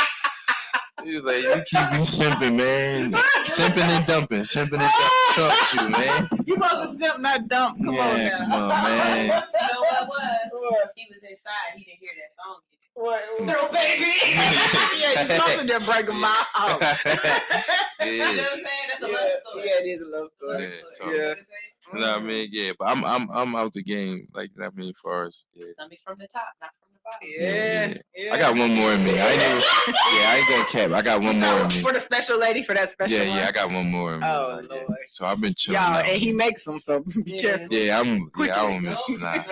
He was like, you keep me simping, man. Simping and dumping. Simping and dumping. What's up with you, man? You supposed to simp, not dump. Come on Yeah, now. come on, man. You know what was? He was inside. He didn't hear that song. What? Throw baby. Yeah, you supposed to break them out. You know Yeah. what I'm saying? That's a love story. Yeah, it is a love It's a love story. Yeah, story. so- You know what I'm saying? You know what I mean? Yeah, but I'm out the game. Like, you know what I mean, as far as, yeah. Stomach's from the top, not from the bottom. Yeah. I got one more in me. I ain't gonna cap. I got one more in me. For the special lady, for that special one. I got one more in me. Oh, Like, yeah. Lord. So I've been chilling. Y'all, out. and he makes them, so be Yeah. careful. Yeah, I don't No, miss. Nah, no,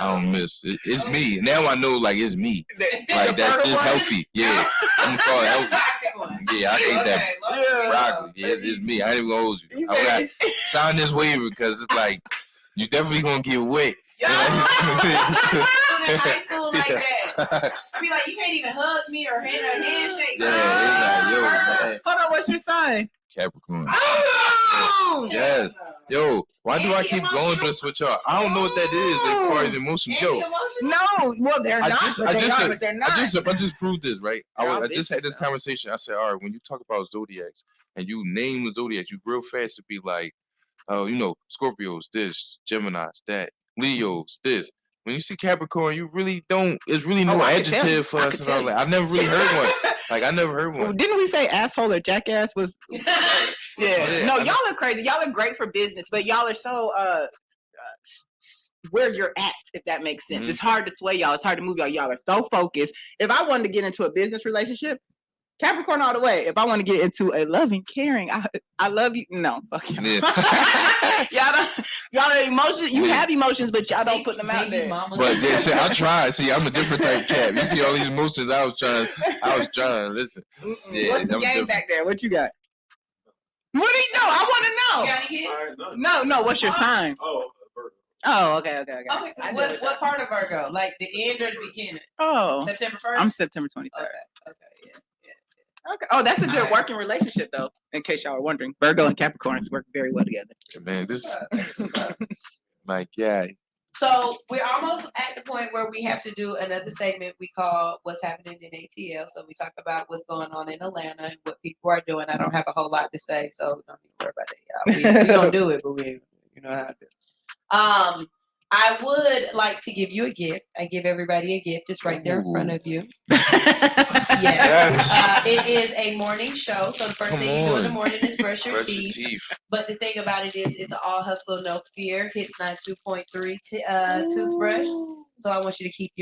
I don't miss. It's me. Now I know, like, it's me. Like, The that's fertile just one? healthy. Yeah, I'm called The healthy. toxic one. Yeah, I ate that Yeah. broccoli. Yeah, it's me. I ain't even gonna hold you. He I said- got sign this waiver because it's like you definitely gonna get wet. Yo, in high school like Yeah. that. Be like, you can't even hug me or hand a handshake. Yeah, it's like, yo, man. Hold on, what's your sign? Capricorn. Oh! Yes. Yo, why do I keep going through this with y'all? I don't know what that is as far as emotions Any go. emotion? No, well, they're I not, just- but I they just- are, but they're not. I just proved this, right? They're all I just had this business, conversation. I said, all right, when you talk about zodiacs and you name the zodiacs, you real fast to be like, oh, you know, Scorpios, this, Gemini's, that, Leo's, this. When you see Capricorn, you really don't. It's really no I could tell you. adjective for I us. could And all tell you. that. I never really heard one. Like I never heard Well, one. didn't we say asshole or jackass was? Yeah, No, I- y'all are crazy. Y'all are great for business, but y'all are so where you're at, if that makes sense. Mhm. It's hard to sway y'all. It's hard to move y'all. Y'all are so focused. If I wanted to get into a business relationship, Capricorn all the way. If I want to get into a loving, caring, I love you. No, fuck y'all. Yeah. y'all are emotions. You Yeah. have emotions, but y'all don't put them out there. But yeah, see, I tried. See, I'm a different type of cat. You see all these emotions. I was trying to listen. Yeah, What's the I'm game different. back there? What you got? What do you know? I want You to got any kids? know. No. What's your sign? Oh, okay. Okay, I know what part of Virgo? Like the end or the beginning? Oh, September 1st? I'm September 23rd. Okay, yeah. Okay. Oh, that's a good Alright. working relationship, though. In case y'all were wondering, Virgo and Capricorns work very well together. Man, this What's up? like yeah. So we're almost at the point where we have to do another segment we call "What's Happening in ATL." So we talk about what's going on in Atlanta and what people are doing. I don't have a whole lot to say, so don't even worry about that, y'all. We gonna do it, but you know how to do it. I would like to give you a gift. I give everybody a gift. It's right there in front of you. Yes. It is a morning show. So the first Come thing you do in the on. morning is brush your Brush your teeth. teeth. But the thing about it is, it's all hustle, no fear. Hits 92.3 toothbrush. So I want you to keep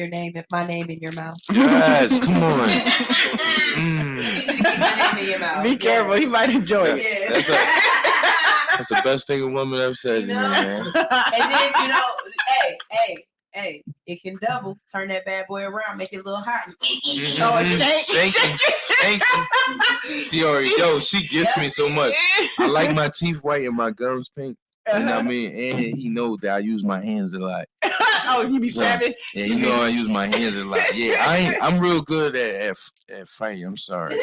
my name in your mouth. Yes, come on. I need you to keep my name in your mouth. Be careful. He might enjoy it. Yes. That's the best thing a woman ever said to me, You know? man. And then, hey, it can double. Turn that bad boy around, make it a little hot. Oh, shake. Thank you. She already, she gets me so much. I like my teeth white and my gums pink. You know what I mean? And he knows that I use my hands a lot. Oh, you be stabbing? Yeah, you know I use my hands a lot. Yeah, I'm real good at fighting. I'm sorry.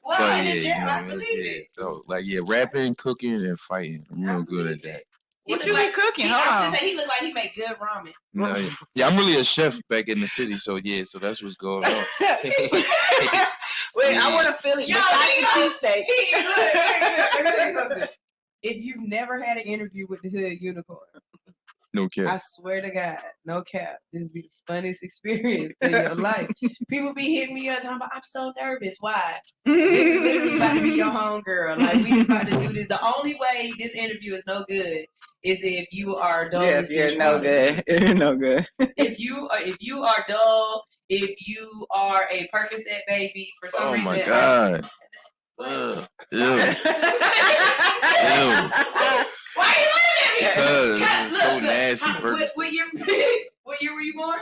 Well, But in yeah, the you gym, know, I believe it. So like rapping, cooking, and fighting. I'm real good at that. What you be cooking? I was Hold gonna on. say he looked like he made good ramen. No, yeah, I'm really a chef back in the city. So yeah, so that's what's going on. Wait, I want to feel it. Yo, Besides the cheesesteak. Let me tell you something. If you've never had an interview with the Hood Unicorn, No cap. I swear to God, no cap. This be the funniest experience in your life. People be hitting me up talking about, I'm so nervous. Why? This is literally about to be your homegirl. Like, we just about to do this. The only way this interview is no good is if you are dull. Yes, you're no good. You're no good. If you are dull, if you are a Percocet baby for some reason. Oh my God. Ew. Why are you laughing at me? Because it's so nasty. What year were you born?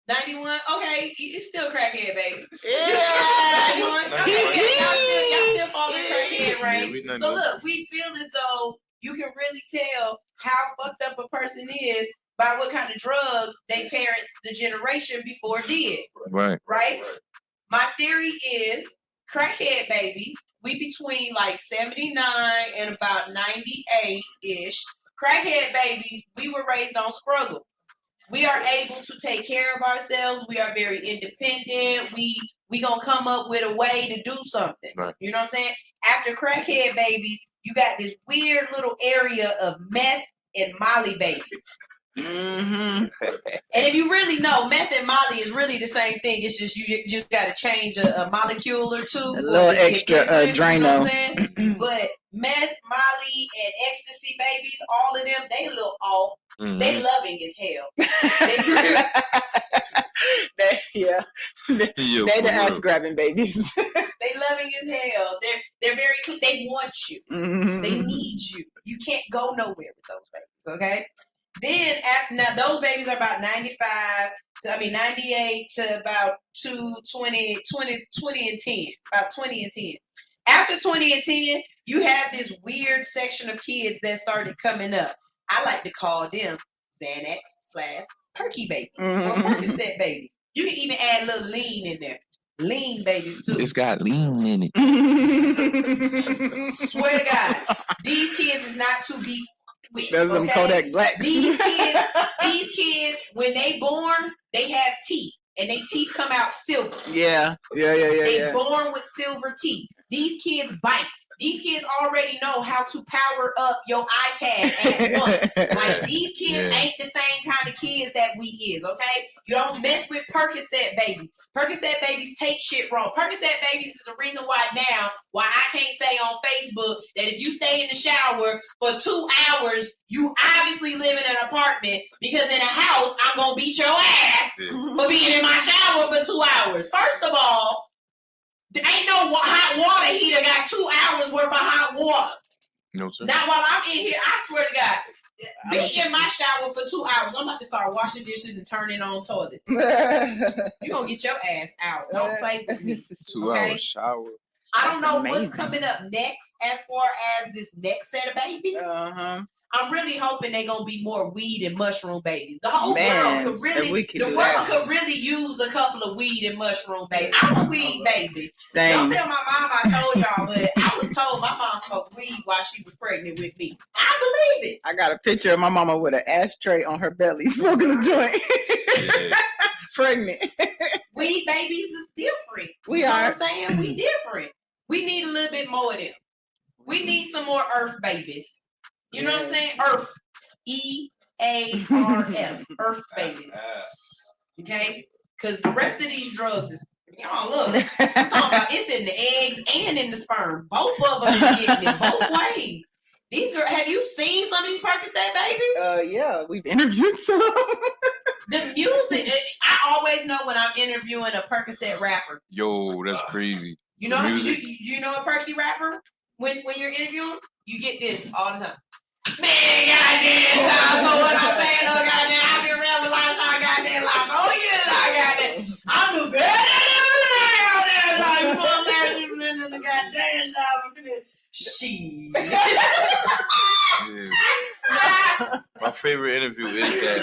91? Okay, it's still crackhead, baby. Yeah. 91? Okay, y'all still falling crackhead, right? Yeah, So look, we feel as though you can really tell how fucked up a person is by what kind of drugs they parents, the generation before did. Right? My theory is crackhead babies, we between like 79 and about 98-ish. Crackhead babies, we were raised on struggle. We are able to take care of ourselves. We are very independent. We gonna come up with a way to do something. Right. You know what I'm saying? After crackhead babies, you got this weird little area of meth and Molly babies. Mm-hmm. And if you really know, meth and Molly is really the same thing. It's just you just got to change a molecule or two. A little extra Drano. You know what I'm saying? But meth, Molly, and ecstasy babies, all of them, they a little off. Mm-hmm. They loving as hell. They the ass grabbing babies. They loving as hell. They're very. They want you. Mm-hmm. They need you. You can't go nowhere with those babies. Okay. Then now those babies are about 98 to about 20 and 10. About 20 and 10. After 20 and 10, you have this weird section of kids that started coming up. I like to call them Xanax/Perky babies or Percocet babies. You can even add a little lean in there. Lean babies too. It's got lean in it. Swear to God, these kids is not to be with. That's them Kodak Black. These kids, when they born, they have teeth, and they teeth come out silver. Yeah. They born with silver teeth. These kids bite. These kids already know how to power up your iPad at once. Like, these kids ain't the same kind of kids that we is, okay? You don't mess with Percocet babies. Percocet babies take shit wrong. Percocet babies is the reason why I can't say on Facebook that if you stay in the shower for 2 hours, you obviously live in an apartment, because in a house, I'm going to beat your ass for being in my shower for 2 hours. First of all, there ain't no hot water heater got 2 hours worth of hot water. No, sir. Not while I'm in here. I swear to God. Be in my shower for 2 hours. I'm about to start washing dishes and turning on toilets. You're going to get your ass out. Don't play with me. 2 hour shower. I don't know what's coming up next as far as this next set of babies. I'm really hoping they're gonna be more weed and mushroom babies. The whole world could really, could really use a couple of weed and mushroom babies. I'm a weed baby. Same. Don't tell my mom I told y'all, but I was told my mom smoked weed while she was pregnant with me. I believe it. I got a picture of my mama with an ashtray on her belly smoking a joint. Pregnant. Weed babies is different. We you know are. what I'm saying? We different. We need a little bit more of them. We need some more earth babies. You know what I'm saying? Earth. EARF. Earth babies. Okay? Because the rest of these drugs is, y'all look, I'm talking about it's in the eggs and in the sperm. Both of them is getting it both ways. These girls, have you seen some of these Percocet babies? Yeah, we've interviewed some. The music, I always know when I'm interviewing a Percocet rapper. Yo, that's crazy. You know, you know a Perky rapper? When you're interviewing, you get this all the time. Man, goddamn, so what I'm saying, oh goddamn, I've been around for a long time, goddamn, like, oh yeah, like, goddamn, I'm the best goddamn, like, the goddamn job, shit. My favorite interview is that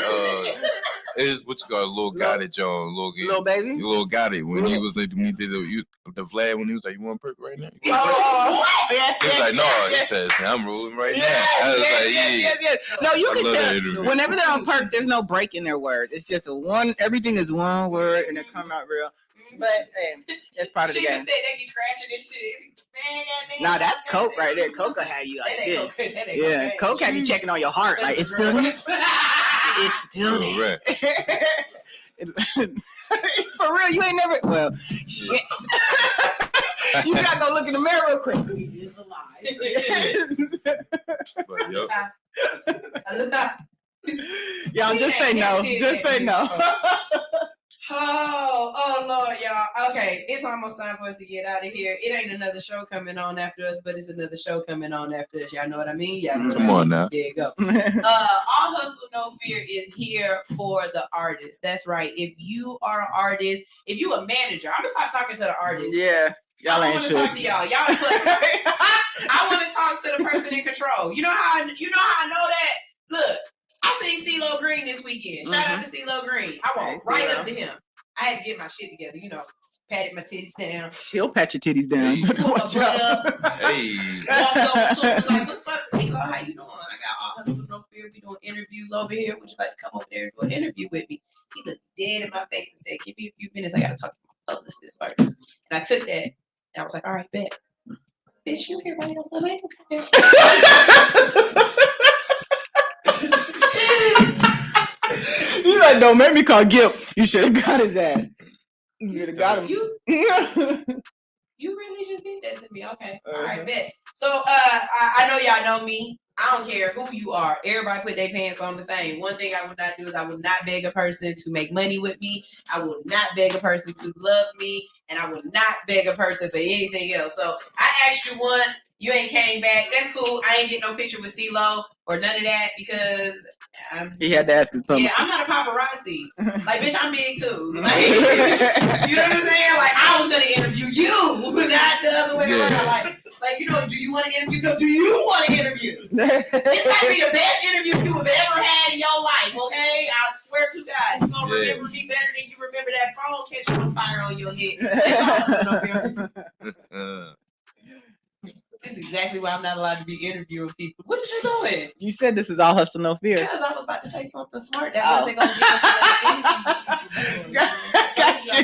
is what you call Lil Gotti, John. Lil Baby? Lil Gotti, when he was like, when he did the Vlad, when he was like, you want perk right now? He was like, no, he says, I'm rolling right now. I was Yes. No, you can tell. Whenever they're on perks, there's no break in their words. It's just everything is one word and it come out real. But hey, it's part of the She game. even said they be scratching this shit. Man, that Nah, that's coke right there. Coke will have you like That this. ain't cocaine. That ain't Yeah, cocaine. coke have you checking on your heart. Like it's still there. It's still there. For real, you ain't never. Well, shit. You gotta go look in the mirror real quick. It's a lie. But, yup. Y'all just say no. Just say no. Oh Lord, y'all. Okay, it's almost time for us to get out of here. It ain't another show coming on after us, but it's another show coming on after us. Y'all know what I mean? Y'all know what Come I on mean? now. There you go. All Hustle No Fear is here for the artist. That's right. If you are an artist, if you a manager, I'm gonna stop talking to the artist. Yeah, y'all I ain't want to shit. talk to y'all. Y'all are players. I want to talk to the person in control. You know how I know that? Look, I seen CeeLo Green this weekend. Shout out to CeeLo Green. I walked right up to him. I had to get my shit together, patted my titties down. She'll pat your titties down. Hey. Pulled my butt up. Hey. Walked over to him, was like, "What's up, CeeLo? How you doing? I got All Hustle No Fear. We doing interviews over here. Would you like to come over there and do an interview with me?" He looked dead in my face and said, "Give me a few minutes. I got to talk to my publicist first." And I took that, and I was like, "All right, bet." Bitch, you here by yourself? I ain't okay. You like, don't make me call Gil. You should have got his ass. You should have got him. You really just did that to me. Okay. All right, bet. So I know y'all know me. I don't care who you are. Everybody put their pants on the same. One thing I would not do is I would not beg a person to make money with me. I will not beg a person to love me. And I will not beg a person for anything else. So I asked you once, you ain't came back. That's cool. I ain't get no picture with CeeLo or none of that because he had to ask his publicist. Yeah, I'm not a paparazzi. Like, bitch, I'm big too. Like, you know what I'm saying? Like, I was gonna interview you, not the other way around. Like, do you want to interview? No, do you want to interview? This might be the best interview you have ever had in your life, okay? I swear to God, you're gonna remember me better than you remember that phone catching on fire on your head. This is exactly why I'm not allowed to be interviewing people. What are you doing? You said this is All Hustle No Fear. Because I was about to say something smart that wasn't going to get us to anything. I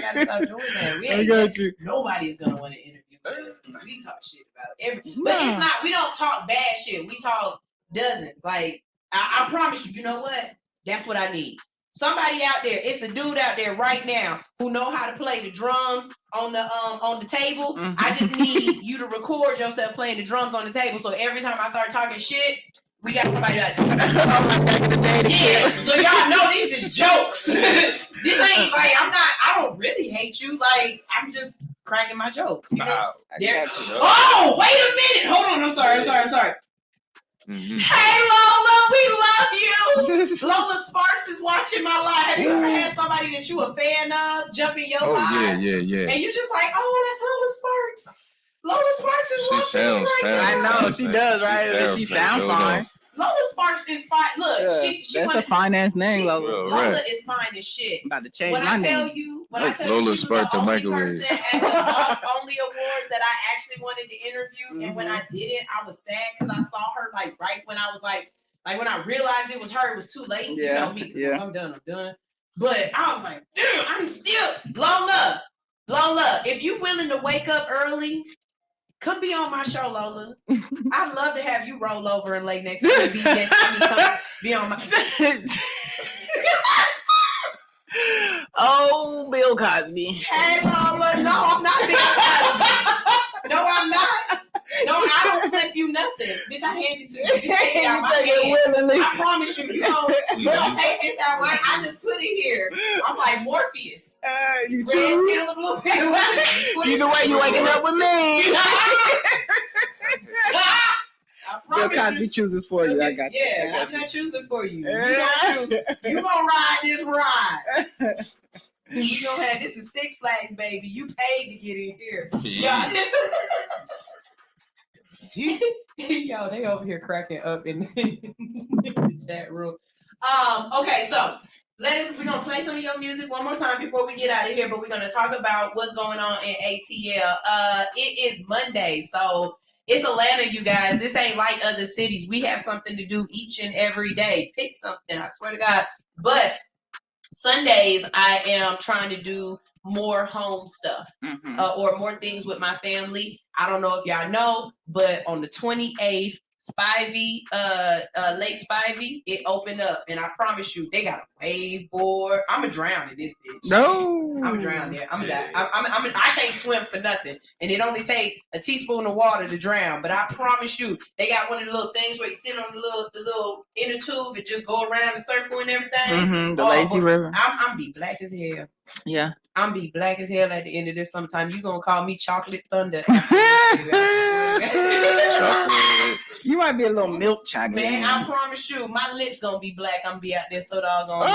got to stop doing that. I got you. Nobody is going to want to interview us. We talk shit about everything. But it's not, we don't talk bad shit. We talk dozens. Like, I promise you, you know what? That's what I need. Somebody out there, it's a dude out there right now who know how to play the drums on the table. I just need you to record yourself playing the drums on the table. So every time I start talking shit, we got somebody like, yeah. So y'all know these is jokes. This ain't like I don't really hate you. Like I'm just cracking my jokes. You know? Oh, wait a minute. Hold on. I'm sorry. Mm-hmm. Hey Lola, we love you. Lola Sparks is watching my live. Have you ever had somebody that you a fan of jump in your live? Yeah. And you just like, oh, that's Lola Sparks. Lola Sparks is watching me right now. I know she does, right? She sounds fine. Lola Sparks is fine. Look, she that's a fine ass name, Lola. Lola is fine as shit. I'm about to change when my I tell name. you, Lola she was Sparks the the only microwave. person at the Boss Only Awards that I actually wanted to interview, and when I didn't, I was sad because I saw her like right when I was like when I realized it was her, it was too late. You know me, because I'm done. But I was like, dude, I'm still Lola. If you willing to wake up early, come be on my show, Lola. I'd love to have you roll over and lay next to me. Be next to me. Come be on my. Oh, Bill Cosby. Hey, Lola. No, I'm not Bill Cosby. No, I'm not. No, I don't slip you nothing. Bitch, I hand it to you. You take it out my hand. I promise you, you don't take this out right. I just put it here. I'm like Morpheus. You Red pill, blue pill. Either way, you waking up with me. Bill Cosby chooses for you. I got you. Yeah, I'm not choosing for you. You gonna ride this ride. You gonna have this is Six Flags, baby. You paid to get in here. Yeah. Yo, they over here cracking up in the chat room. Okay, so we're gonna play some of your music one more time before we get out of here, but we're gonna talk about what's going on in ATL. It is Monday, so it's Atlanta, you guys. This ain't like other cities. We have something to do each and every day. Pick something, I swear to God. But Sundays, I am trying to do more home stuff Mhm. or more things with my family. I don't know if y'all know, but on the 28th, Spivey, Lake Spivey, it opened up, and I promise you, they got a wave board. I'ma drown in this bitch. No. I'm gonna drown there. I'm gonna die. I can't swim for nothing, and it only take a teaspoon of water to drown. But I promise you, they got one of the little things where you sit on the little inner tube and just go around the circle and everything. Mhm. The lazy river. I'm be black as hell. Yeah. I'm be black as hell at the end of this. Sometime you gonna call me Chocolate Thunder. After this, baby. Chocolate. You might be a little milk chocolate. Man, I promise you, my lips gonna be black. I'm gonna be out there so doggone.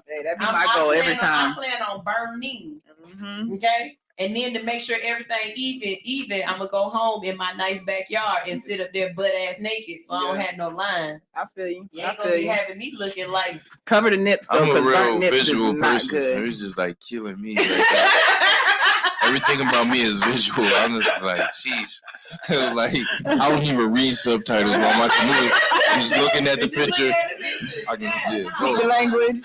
Hey, that'd be my goal every time. I plan on burning. Mhm. Okay. And then to make sure everything even, I'm gonna go home in my nice backyard and sit up there butt ass naked, so I don't have no lines. I feel you. You I ain't gonna feel be you. having me looking like Cover the nips though, I'm a because real burnt nips is visual not person. So good. it's just like killing me. Like, everything about me is visual. I'm just like, jeez. Like, I don't even read subtitles while I'm watching movies. I'm just looking at the picture. I can, yeah, Speak the language.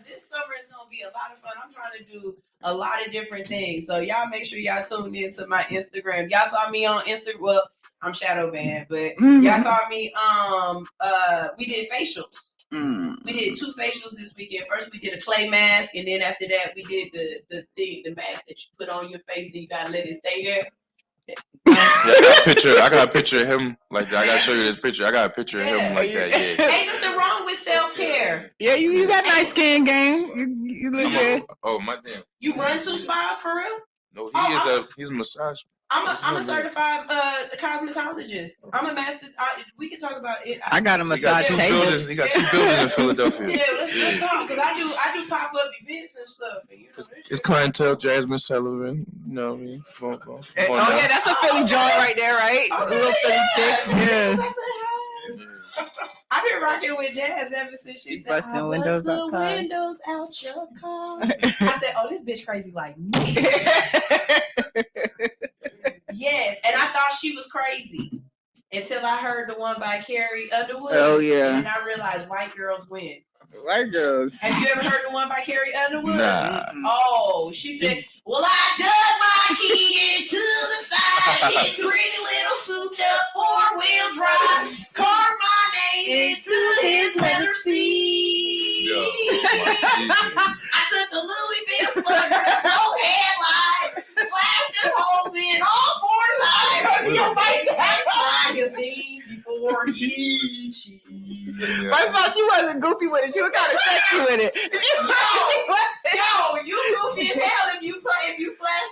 This summer is gonna be a lot of fun. I'm trying to do a lot of different things. So y'all make sure y'all tune in to my Instagram. Y'all saw me on Instagram. Well, I'm shadow banned, but y'all saw me. We did facials. We did 2 facials this weekend. First, we did a clay mask, and then after that, we did the mask that you put on your face, and you gotta let it stay there. Yeah, I got a picture of him. Like, I gotta show you this picture. I got a picture of him like that. Yeah. Ain't nothing wrong with self-care. Yeah, you got nice skin game. You look good. Oh my damn. You run 2 spas for real? No, he's a massage. I'm a certified cosmetologist. I'm a master. We can talk about it. I got a massage table. He got 2 buildings in Philadelphia. Yeah, let's talk because I do pop up events and stuff. And, you know, It's clientele, Jasmine Sullivan. You know what I mean? Come on Yeah, that's a Philly joint right there, right? A little Philly chick. Yeah. I've been rocking with Jazz ever since she said, busting "I bust windows the out car." windows out your car." I said, "Oh, this bitch crazy like me." Yes, and I thought she was crazy until I heard the one by Carrie Underwood. Oh, yeah. And I realized white girls win. White girls. Have you ever heard the one by Carrie Underwood? Nah. Oh, she said, "Well, I dug my key into the side, his pretty little souped up 4-wheel drive, carved my name into his leather seat. Yo, my I took the Louisville slugger, no headlights, slashed the holes in all 4 times. You make that kind of thing before he cheats." First of all, she wasn't goofy with it. She was kind of sexy with it. Yo, you goofy as hell if you flash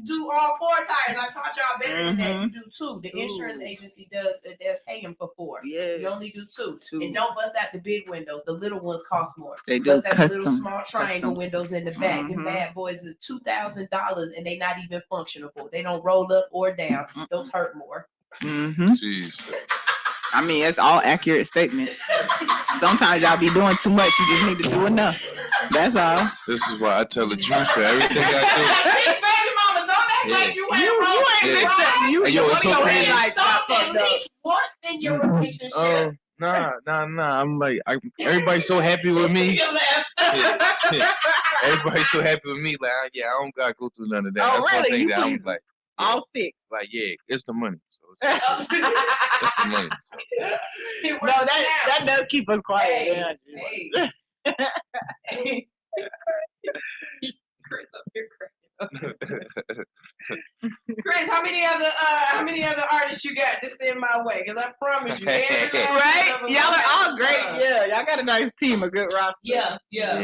do all 4 tires. I taught y'all better than that. You do 2. The insurance agency does. They're paying for 4. Yes. You only do 2. 2. And don't bust out the big windows. The little ones cost more. They do Bust out the little customs. small triangle Customs. windows in the back. Them bad boys are $2,000 and they not even functionable. They don't roll up or down. Those hurt more. Jeez. I mean, it's all accurate statements. Sometimes y'all be doing too much. You just need to do enough. That's all. This is why I tell the truth for everything I These baby mamas, don't act like you ain't wrong. You ain't listening. You Hey, yo, it's so crazy. Stop at least once in your relationship. do. Oh, nah. I'm like, everybody's so happy with me. Everybody's so happy with me. Like, yeah, I don't gotta go through none of that. Oh, That's one really? thing You that I'm please- like, All 6. like, yeah, it's the money. So it's the money. No, that does keep us quiet. Hey. Hey. Chris up here cracking up. Chris, how many other artists you got to send my way? Because I promise you, every last Right? one of them Y'all are all got great. love. Yeah, y'all got a nice team, a good roster. Yeah. Yeah.